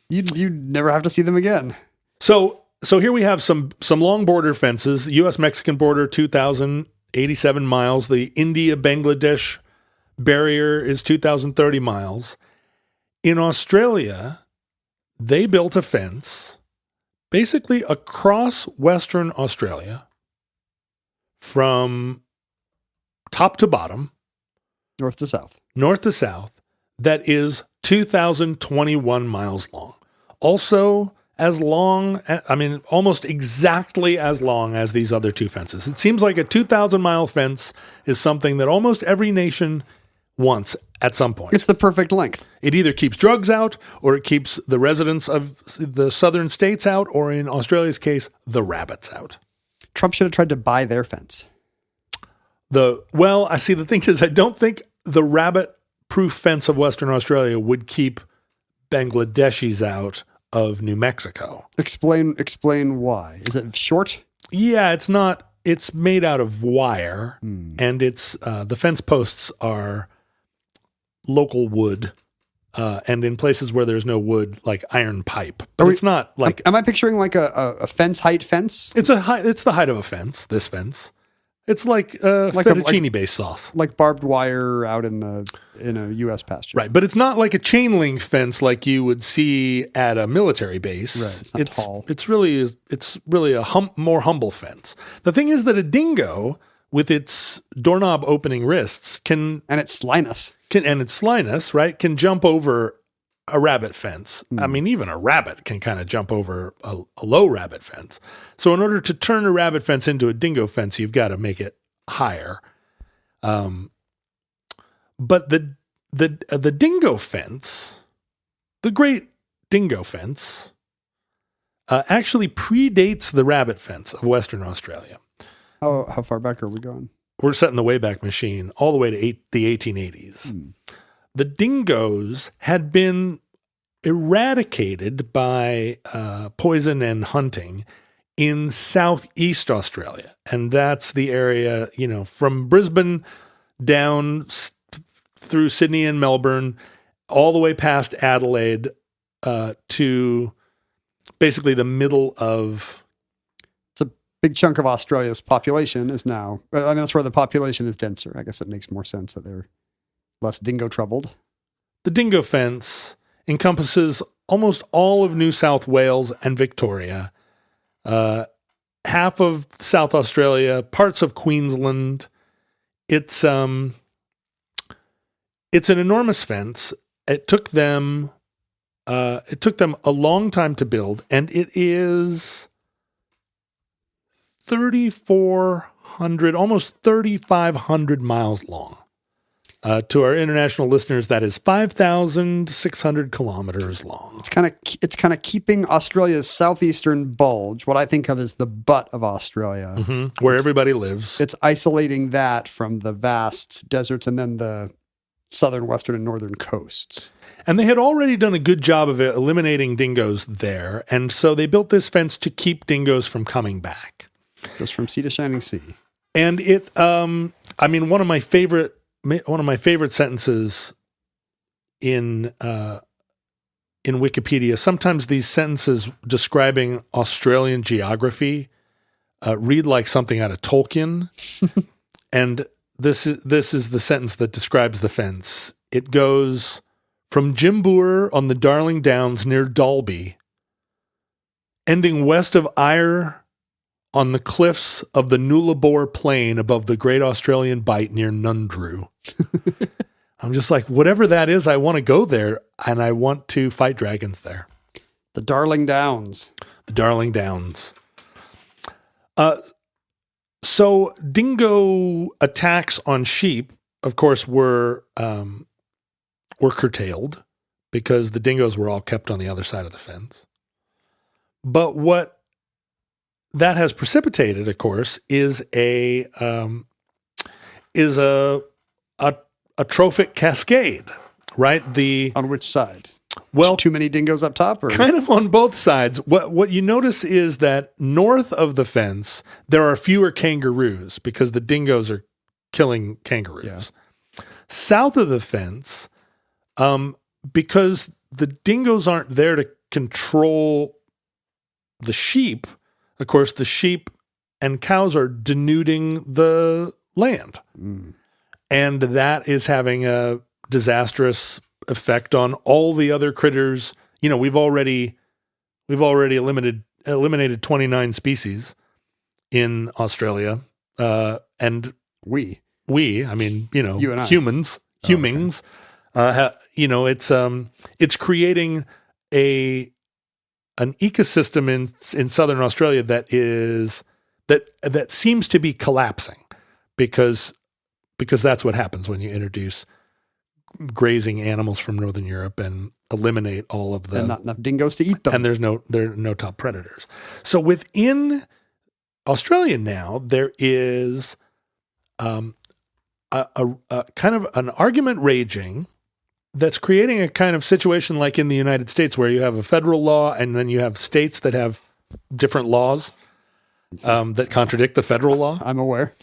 You'd never have to see them again. So here we have some long border fences. U.S.-Mexican border, 2,087 miles. The India-Bangladesh barrier is 2,030 miles. In Australia, they built a fence basically across Western Australia from top to bottom, north to south, that is 2,021 miles long. Also as long, almost exactly as long as these other two fences. It seems like a 2,000-mile fence is something that almost every nation wants at some point. It's the perfect length. It either keeps drugs out, or it keeps the residents of the southern states out, or in Australia's case, the rabbits out. Trump should have tried to buy their fence. The thing is, I don't think the rabbit-proof fence of Western Australia would keep Bangladeshis out of New Mexico. Explain why. Is it short? Yeah, it's not. It's made out of wire, and it's the fence posts are local wood, and in places where there's no wood, like iron pipe. But it's not like. Am I picturing like a fence height fence? It's the height of a fence. This fence. It's like fettuccine-based sauce. Like barbed wire out in a U.S. pasture. Right, but it's not like a chain link fence like you would see at a military base. Right, it's not tall. It's really a more humble fence. The thing is that a dingo, with its doorknob opening wrists, can its slyness, right, can jump over a rabbit fence. I mean, even a rabbit can kind of jump over a low rabbit fence. So in order to turn a rabbit fence into a dingo fence, you've got to make it higher. But the dingo fence, the great dingo fence, actually predates the rabbit fence of Western Australia. How far back are we going? We're setting the Wayback Machine all the way to the 1880s. The dingoes had been eradicated by poison and hunting in southeast Australia. And that's the area, from Brisbane down through Sydney and Melbourne, all the way past Adelaide to basically the middle of... It's a big chunk of Australia's population is now... that's where the population is denser. I guess it makes more sense that they're less dingo troubled. The dingo fence encompasses almost all of New South Wales and Victoria, half of South Australia, parts of Queensland. It's an enormous fence. It took them a long time to build, and it is 3,400, almost 3,500 miles long. To our international listeners, that is 5,600 kilometers long. It's kind of keeping Australia's southeastern bulge, what I think of as the butt of Australia, where everybody lives. It's isolating that from the vast deserts and then the southern, western, and northern coasts. And they had already done a good job of eliminating dingoes there, and so they built this fence to keep dingoes from coming back. Goes from sea to shining sea. And it, one of my favorite sentences in Wikipedia, sometimes these sentences describing Australian geography read like something out of Tolkien. And this is the sentence that describes the fence. It goes from Jimbour on the Darling Downs near Dalby, ending west of Ayr on the cliffs of the Nullarbor Plain above the Great Australian Bight near Nundroo. I'm just like, whatever that is, I want to go there and I want to fight dragons there. The Darling Downs. The Darling Downs. So dingo attacks on sheep, of course, were curtailed because the dingoes were all kept on the other side of the fence. But what that has precipitated, of course, is a trophic cascade, right? On which side? Well, too many dingoes up top, or kind of on both sides. What you notice is that north of the fence there are fewer kangaroos because the dingoes are killing kangaroos. Yeah. South of the fence, because the dingoes aren't there to control the sheep. Of course, the sheep and cows are denuding the land. And that is having a disastrous effect on all the other critters. You know, we've already eliminated 29 species in Australia. And I mean, you know, you and I. humans, you know, it's creating an ecosystem in southern Australia that seems to be collapsing because that's what happens when you introduce grazing animals from Northern Europe and eliminate all of them. And not enough dingoes to eat them. And there are no top predators. So within Australia now, there is a kind of an argument raging that's creating a kind of situation like in the United States where you have a federal law and then you have states that have different laws that contradict the federal law. I'm aware.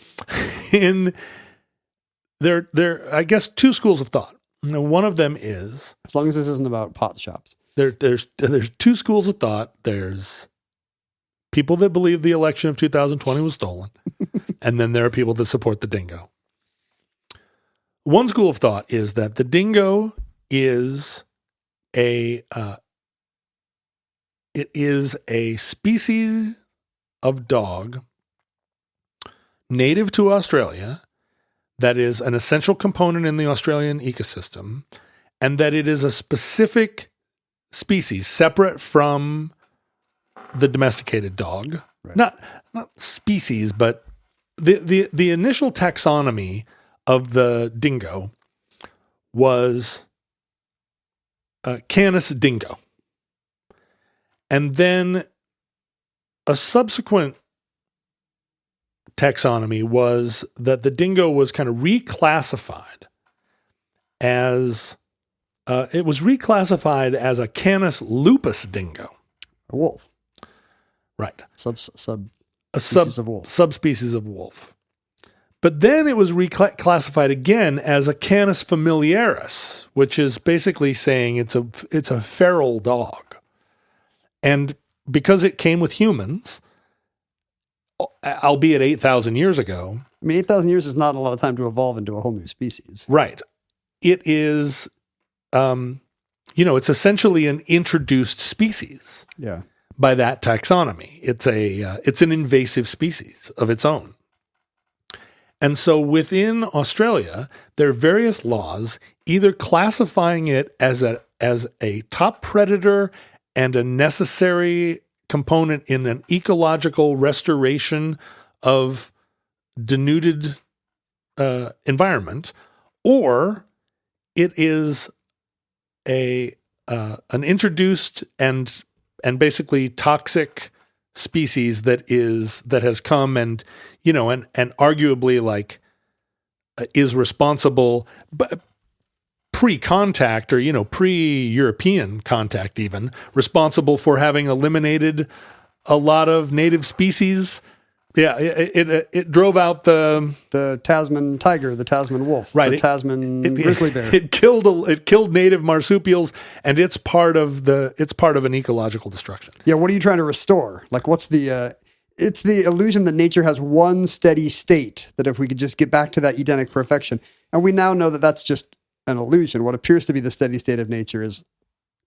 There are, I guess, two schools of thought. One of them is, as long as this isn't about pot shops. There's two schools of thought. There's people that believe the election of 2020 was stolen, and then there are people that support the dingo. One school of thought is that the dingo is a species of dog native to Australia that is an essential component in the Australian ecosystem, and that it is a specific species separate from the domesticated dog. Right. Not species, but the initial taxonomy of the dingo was Canis dingo. And then a subsequent taxonomy was that the dingo was kind of reclassified as a Canis lupus dingo. A wolf. Right. Subspecies of wolf. Subspecies of wolf. But then it was reclassified again as a Canis familiaris, which is basically saying it's a feral dog. And because it came with humans, albeit 8,000 years ago. I mean, 8,000 years is not a lot of time to evolve into a whole new species. Right. It is, it's essentially an introduced species. Yeah. By that taxonomy. It's an invasive species of its own. And so within Australia, there are various laws either classifying it as a top predator and a necessary component in an ecological restoration of denuded environment, or it is an introduced and basically toxic species that has come and arguably is responsible, but pre-contact or pre-European contact even responsible for having eliminated a lot of native species. Yeah, it drove out the Tasman tiger, the Tasman wolf, right, the Tasman grizzly bear. It killed native marsupials, and it's part of an ecological destruction. Yeah, what are you trying to restore? Like, what's the? It's the illusion that nature has one steady state. That if we could just get back to that Edenic perfection, and we now know that that's just an illusion. What appears to be the steady state of nature is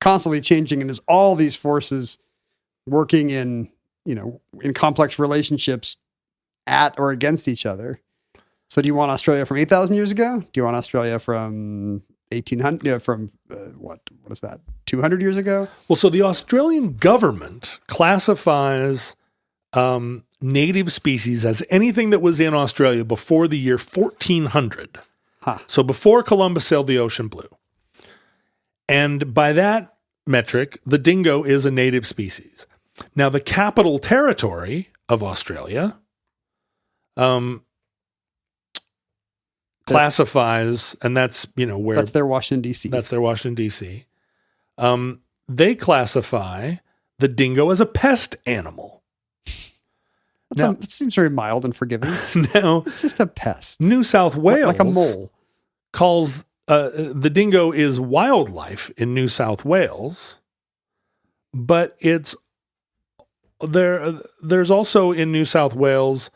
constantly changing, and is all these forces working in complex relationships at or against each other. So do you want Australia from 8,000 years ago? Do you want Australia from 1800? What is that? 200 years ago? Well, so the Australian government classifies native species as anything that was in Australia before the year 1400. Huh. So before Columbus sailed the ocean blue. And by that metric, the dingo is a native species. Now, the Capital Territory of Australia classifies, and that's, where... That's their Washington, D.C. That's their Washington, D.C. They classify the dingo as a pest animal. It seems very mild and forgiving. Now, it's just a pest. New South Wales... Like a mole. Calls... the dingo is wildlife in New South Wales, but it's... There's also in New South Wales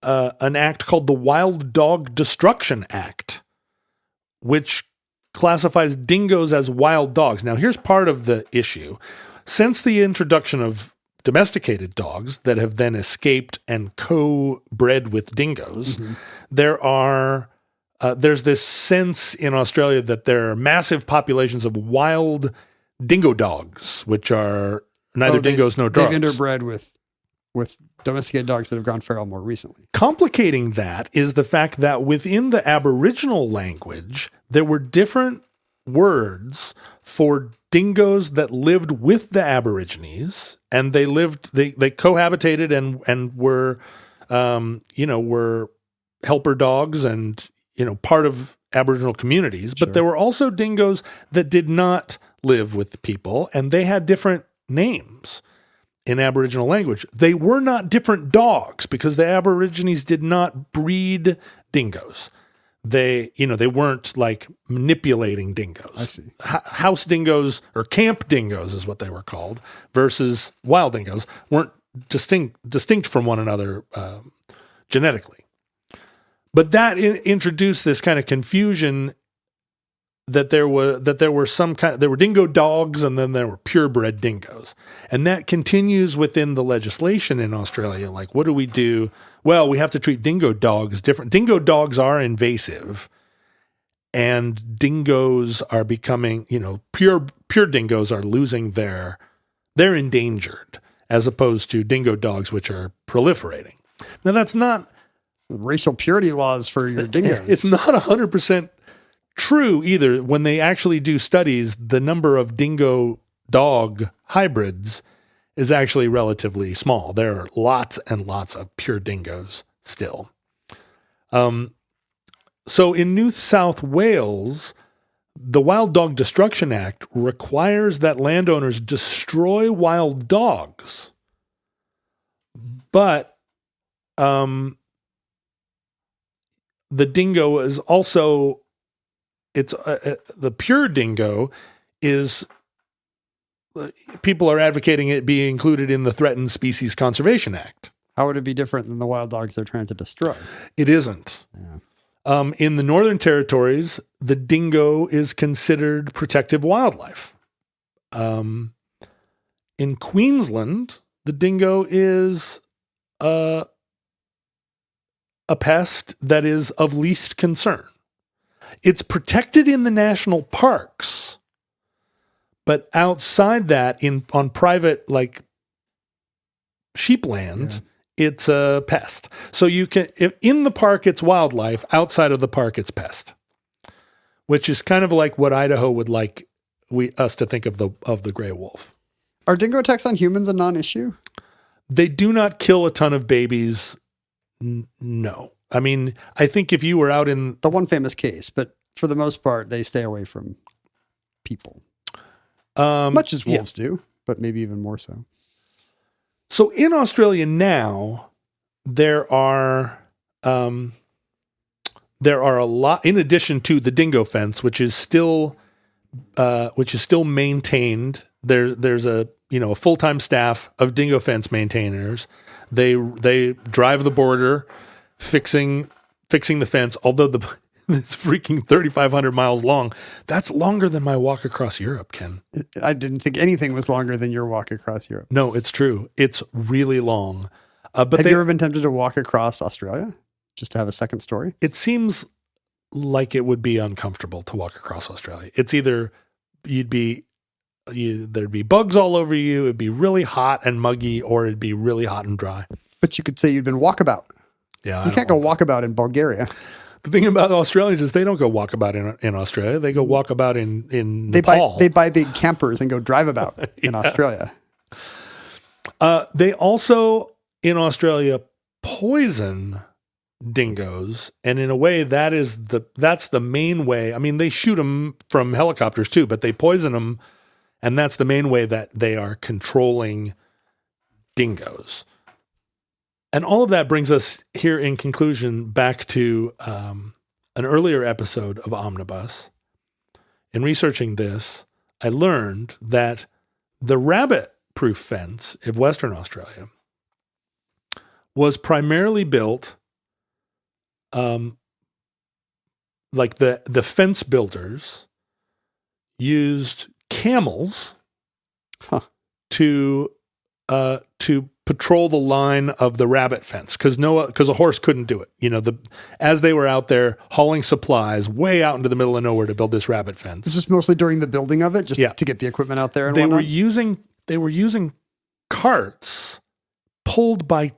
an act called the Wild Dog Destruction Act, which classifies dingoes as wild dogs. Now, here's part of the issue. Since the introduction of domesticated dogs that have then escaped and co-bred with dingoes, there's this sense in Australia that there are massive populations of wild dingo dogs, which are neither dingoes nor dogs. They've interbred with domesticated dogs that have gone feral more recently. Complicating that is the fact that within the Aboriginal language, there were different words for dingoes that lived with the Aborigines, and they cohabitated and were, were helper dogs and, part of Aboriginal communities. Sure. But there were also dingoes that did not live with the people, and they had different names in Aboriginal language. They were not different dogs because the Aborigines did not breed dingoes. They weren't like manipulating dingoes. I see. House dingoes or camp dingoes is what they were called versus wild dingoes weren't distinct from one another genetically. But that introduced this kind of confusion that there were dingo dogs and then there were purebred dingoes. And that continues within the legislation in Australia. Like, what do we do? Well, we have to treat dingo dogs different. Dingo dogs are invasive, and dingoes are becoming, pure dingoes are losing they're endangered, as opposed to dingo dogs, which are proliferating. Now, that's not racial purity laws for your dingoes. It's not 100% true either. When they actually do studies, the number of dingo dog hybrids is actually relatively small. There are lots and lots of pure dingoes still. So in New South Wales, the Wild Dog Destruction Act requires that landowners destroy wild dogs. But the dingo is also... the pure dingo is, people are advocating it be included in the Threatened Species Conservation Act. How would it be different than the wild dogs they're trying to destroy? It isn't. Yeah. In the Northern Territories, the dingo is considered protective wildlife. In Queensland, the dingo is a pest that is of least concern. It's protected in the national parks, but outside that, on private sheepland, it's a pest. So you can, if in the park it's wildlife, outside of the park it's pest, which is kind of like what Idaho would like us to think of the gray wolf. Are dingo attacks on humans a non-issue? They do not kill a ton of babies. No. I mean, I think if you were out in... The one famous case, but for the most part, they stay away from people. Much as wolves do, but maybe even more so. So in Australia now, there are a lot, in addition to the dingo fence, which is still maintained. There's a full-time staff of dingo fence maintainers. They drive the border, fixing the fence, although it's freaking 3,500 miles long. That's longer than my walk across Europe, Ken. I didn't think anything was longer than your walk across Europe. No, it's true. It's really long. But Have you ever been tempted to walk across Australia? just to have a second story? It seems like it would be uncomfortable to walk across Australia. It's either there'd be bugs all over you, it'd be really hot and muggy, or it'd be really hot and dry. But you could say you'd been walkabout. Yeah, You can't go walkabout in Bulgaria. The thing about Australians is they don't go walkabout in Australia. They go walkabout in They Nepal. buy big campers and go drive about in Australia. They also, in Australia, poison dingoes, and in a way that's the main way. I mean, they shoot them from helicopters too, but they poison them, and that's the main way that they are controlling dingoes. And all of that brings us here in conclusion back to an earlier episode of Omnibus. In researching this, I learned that the rabbit-proof fence of Western Australia was primarily built, like the fence builders used camels to patrol the line of the rabbit fence because a horse couldn't do it. As they were out there hauling supplies way out into the middle of nowhere to build this rabbit fence. It's just mostly during the building of it, just to get the equipment out there and whatnot. They were using carts pulled by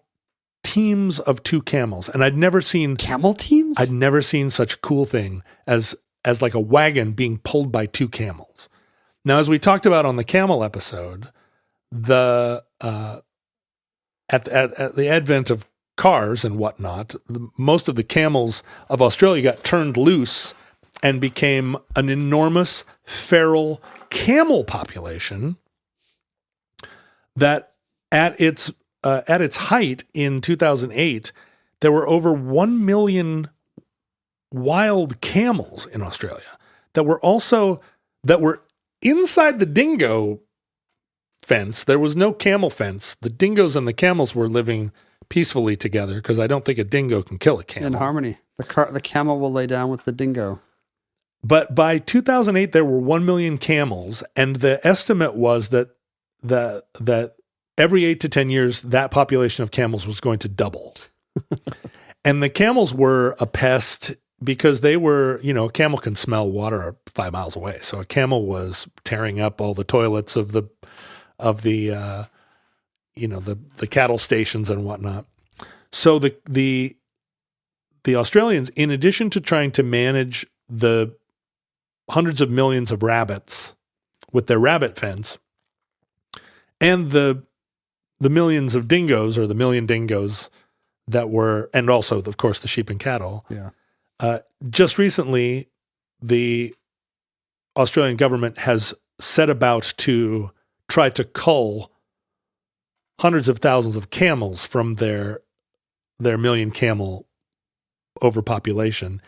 teams of 2 camels, and I'd never seen camel teams. I'd never seen such a cool thing as like a wagon being pulled by 2 camels. Now, as we talked about on the camel episode, at the advent of cars and whatnot, most of the camels of Australia got turned loose and became an enormous feral camel population that at its height in 2008, there were over 1 million wild camels in Australia that were inside the dingo fence. There was no camel fence. The dingoes and the camels were living peacefully together because I don't think a dingo can kill a camel. In harmony. The camel will lay down with the dingo. But by 2008, there were 1 million camels, and the estimate was that every 8 to 10 years, that population of camels was going to double. And the camels were a pest because they were, a camel can smell water 5 miles away. So a camel was tearing up all the toilets of the cattle stations and whatnot. So the Australians, in addition to trying to manage the hundreds of millions of rabbits with their rabbit fence and the millions of dingoes, or the million dingoes that were, and also, of course, the sheep and cattle. Yeah. Just recently, the Australian government has set about to try to cull hundreds of thousands of camels from their million camel overpopulation,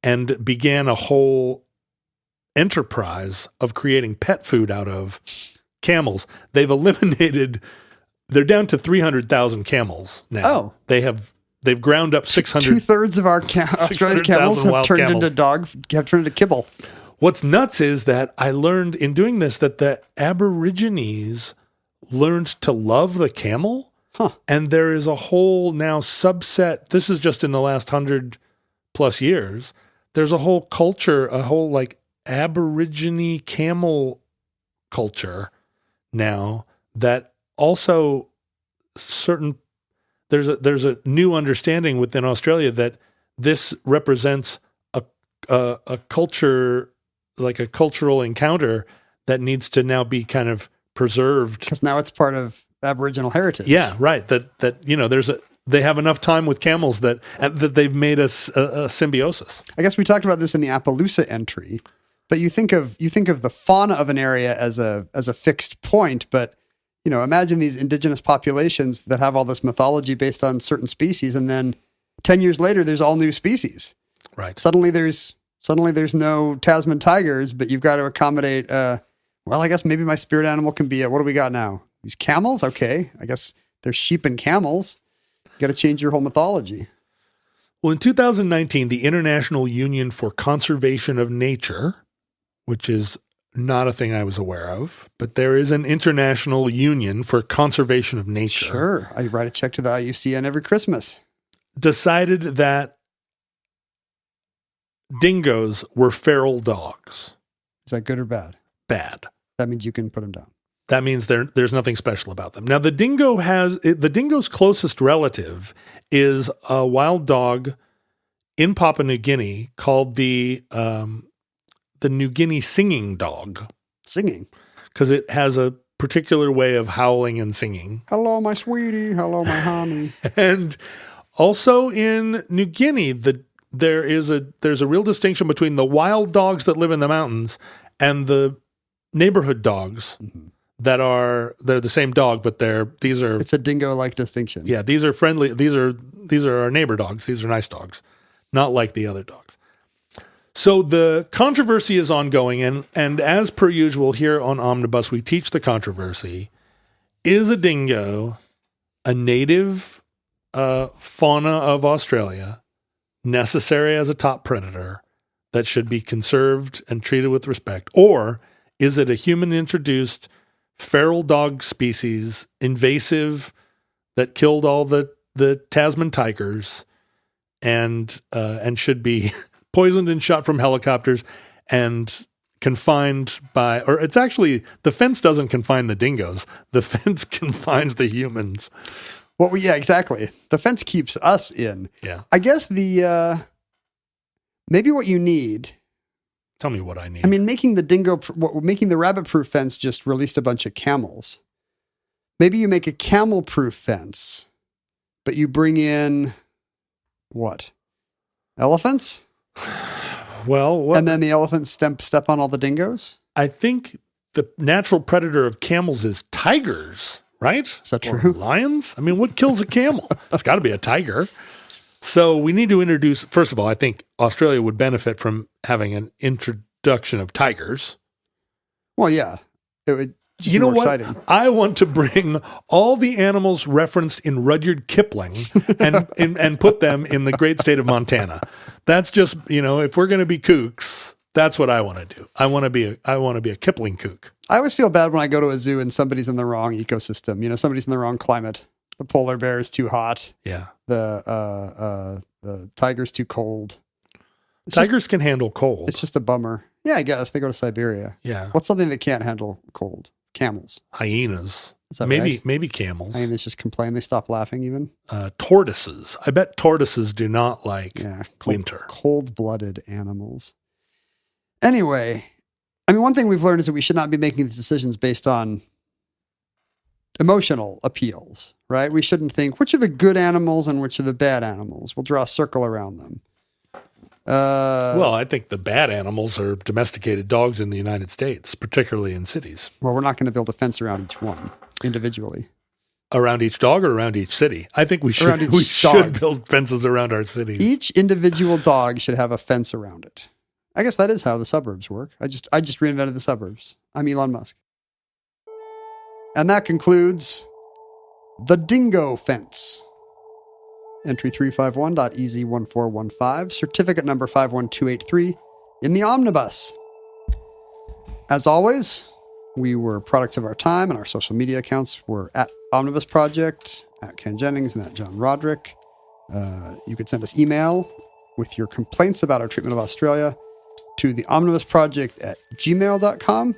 and began a whole enterprise of creating pet food out of camels. They're down to 300,000 camels now. Oh. They've ground up 600. 2/3 of our Australia's camels have turned into kibble. What's nuts is that I learned in doing this that the Aborigines learned to love the camel. Huh. And there is a whole now subset. This is just in the last 100 plus years. There's a whole culture, a whole like Aborigine camel culture now that also there's a new understanding within Australia that this represents a culture, like a cultural encounter that needs to now be kind of preserved. Because now it's part of Aboriginal heritage. Yeah, right. They have enough time with camels that they've made a symbiosis. I guess we talked about this in the Appaloosa entry, but you think of the fauna of an area as a fixed point, but imagine these indigenous populations that have all this mythology based on certain species, and then 10 years later, there's all new species. Right. Suddenly there's no Tasman tigers, but you've got to accommodate, I guess maybe my spirit animal can be what do we got now? These camels? Okay. I guess there's sheep and camels. You got to change your whole mythology. Well, in 2019, the International Union for Conservation of Nature, which is not a thing I was aware of, but there is an International Union for Conservation of Nature. Sure. I write a check to the IUCN every Christmas. Decided that dingoes were feral dogs. Is that good or bad? Bad. That means you can put them down. That means there's nothing special about them. Now, the dingo's closest relative is a wild dog in Papua New Guinea called the New Guinea singing dog. Singing? Because it has a particular way of howling and singing. Hello, my sweetie. Hello, my honey. And also in New Guinea, there's a real distinction between the wild dogs that live in the mountains and the neighborhood dogs they're the same dog, but it's a dingo-like distinction. Yeah, these are friendly. These are our neighbor dogs. These are nice dogs, not like the other dogs. So the controversy is ongoing, and as per usual here on Omnibus, we teach the controversy. Is a dingo a native fauna of Australia, necessary as a top predator that should be conserved and treated with respect? Or is it a human-introduced feral dog species, invasive, that killed all the Tasman tigers and should be poisoned and shot from helicopters and confined by, or it's actually, the fence doesn't confine the dingoes. The fence confines the humans. Well, yeah, exactly. The fence keeps us in. Yeah. I guess maybe what you need. Tell me what I need. I mean, making the rabbit-proof fence just released a bunch of camels. Maybe you make a camel-proof fence, but you bring in what? Elephants? Well, and then the elephants step on all the dingoes? I think the natural predator of camels is tigers, right? Is that or true? Lions? I mean, what kills a camel? It's got to be a tiger. So we need to introduce, first of all, I think Australia would benefit from having an introduction of tigers. Well, yeah. It would just be more exciting. I want to bring all the animals referenced in Rudyard Kipling and put them in the great state of Montana. That's just, if we're going to be kooks, that's what I want to do. I want to be a Kipling kook. I always feel bad when I go to a zoo and somebody's in the wrong ecosystem. Somebody's in the wrong climate. The polar bear is too hot. Yeah. The tiger's too cold. Tigers can handle cold. It's just a bummer. Yeah, I guess they go to Siberia. Yeah. What's something that can't handle cold? Camels. Hyenas. Is that maybe right? Maybe camels. Hyenas just complain. They stop laughing even. Tortoises. I bet tortoises do not like winter. Cold-blooded animals. Anyway, I mean, one thing we've learned is that we should not be making these decisions based on emotional appeals, right? We shouldn't think, which are the good animals and which are the bad animals? We'll draw a circle around them. Well, I think the bad animals are domesticated dogs in the United States, particularly in cities. Well, we're not going to build a fence around each one individually. Around each dog or around each city? I think we should build fences around our cities. Each individual dog should have a fence around it. I guess that is how the suburbs work. I just reinvented the suburbs. I'm Elon Musk. And that concludes the dingo fence. Entry 351.EZ1415, certificate number 51283 in the Omnibus. As always, we were products of our time, and our social media accounts were at Omnibus Project, at Ken Jennings, and at John Roderick. You could send us email with your complaints about our treatment of Australia to the Omnibus Project at gmail.com,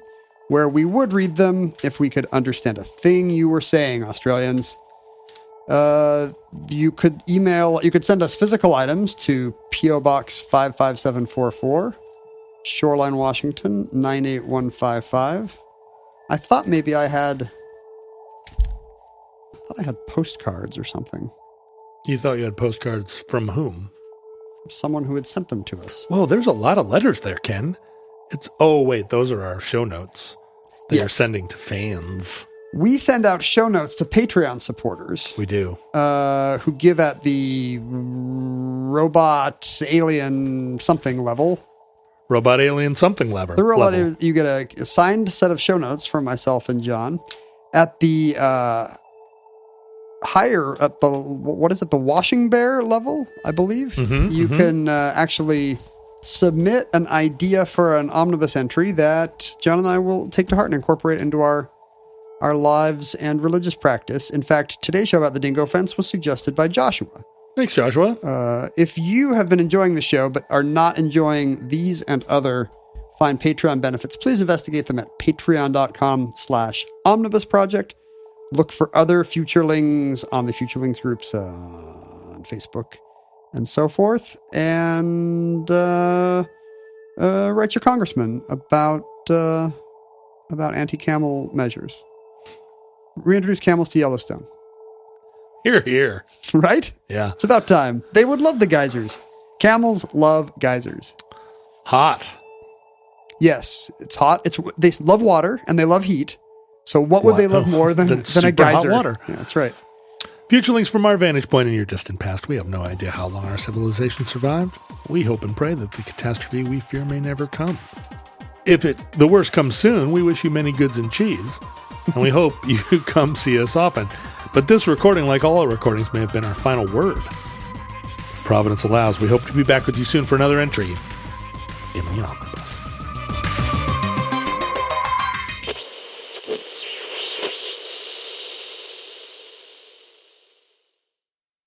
where we would read them if we could understand a thing you were saying, Australians. You could send us physical items to P.O. Box 55744, Shoreline, Washington, 98155. I thought maybe I had postcards or something. You thought you had postcards from whom? From someone who had sent them to us. Whoa, there's a lot of letters there, Ken. Wait, those are our show notes that you're sending to fans. We send out show notes to Patreon supporters. We do. Who give at the robot alien something level. Robot alien something level. The robot, you get a signed set of show notes from myself and John. At the the Washing Bear level, I believe. You can actually submit an idea for an omnibus entry that John and I will take to heart and incorporate into our lives and religious practice. In fact, today's show about the dingo fence was suggested by Joshua. Thanks, Joshua. If you have been enjoying the show but are not enjoying these and other fine Patreon benefits, please investigate them at patreon.com/omnibus project. Look for other Futurelings on the Futurelings groups on Facebook and so forth. And write your congressman about anti-camel measures. Reintroduce camels to Yellowstone. Here. Right? Yeah. It's about time. They would love the geysers. Camels love geysers. Hot. Yes, it's hot. They love water and they love heat. So what would they love more than a super geyser? hot water. Yeah, that's right. Futurelings, from our vantage point in your distant past, we have no idea how long our civilization survived. We hope and pray that the catastrophe we fear may never come. If the worst comes soon, we wish you many goods and cheese, and we hope you come see us often. But this recording, like all our recordings, may have been our final word. If Providence allows, we hope to be back with you soon for another entry in the Omnibus.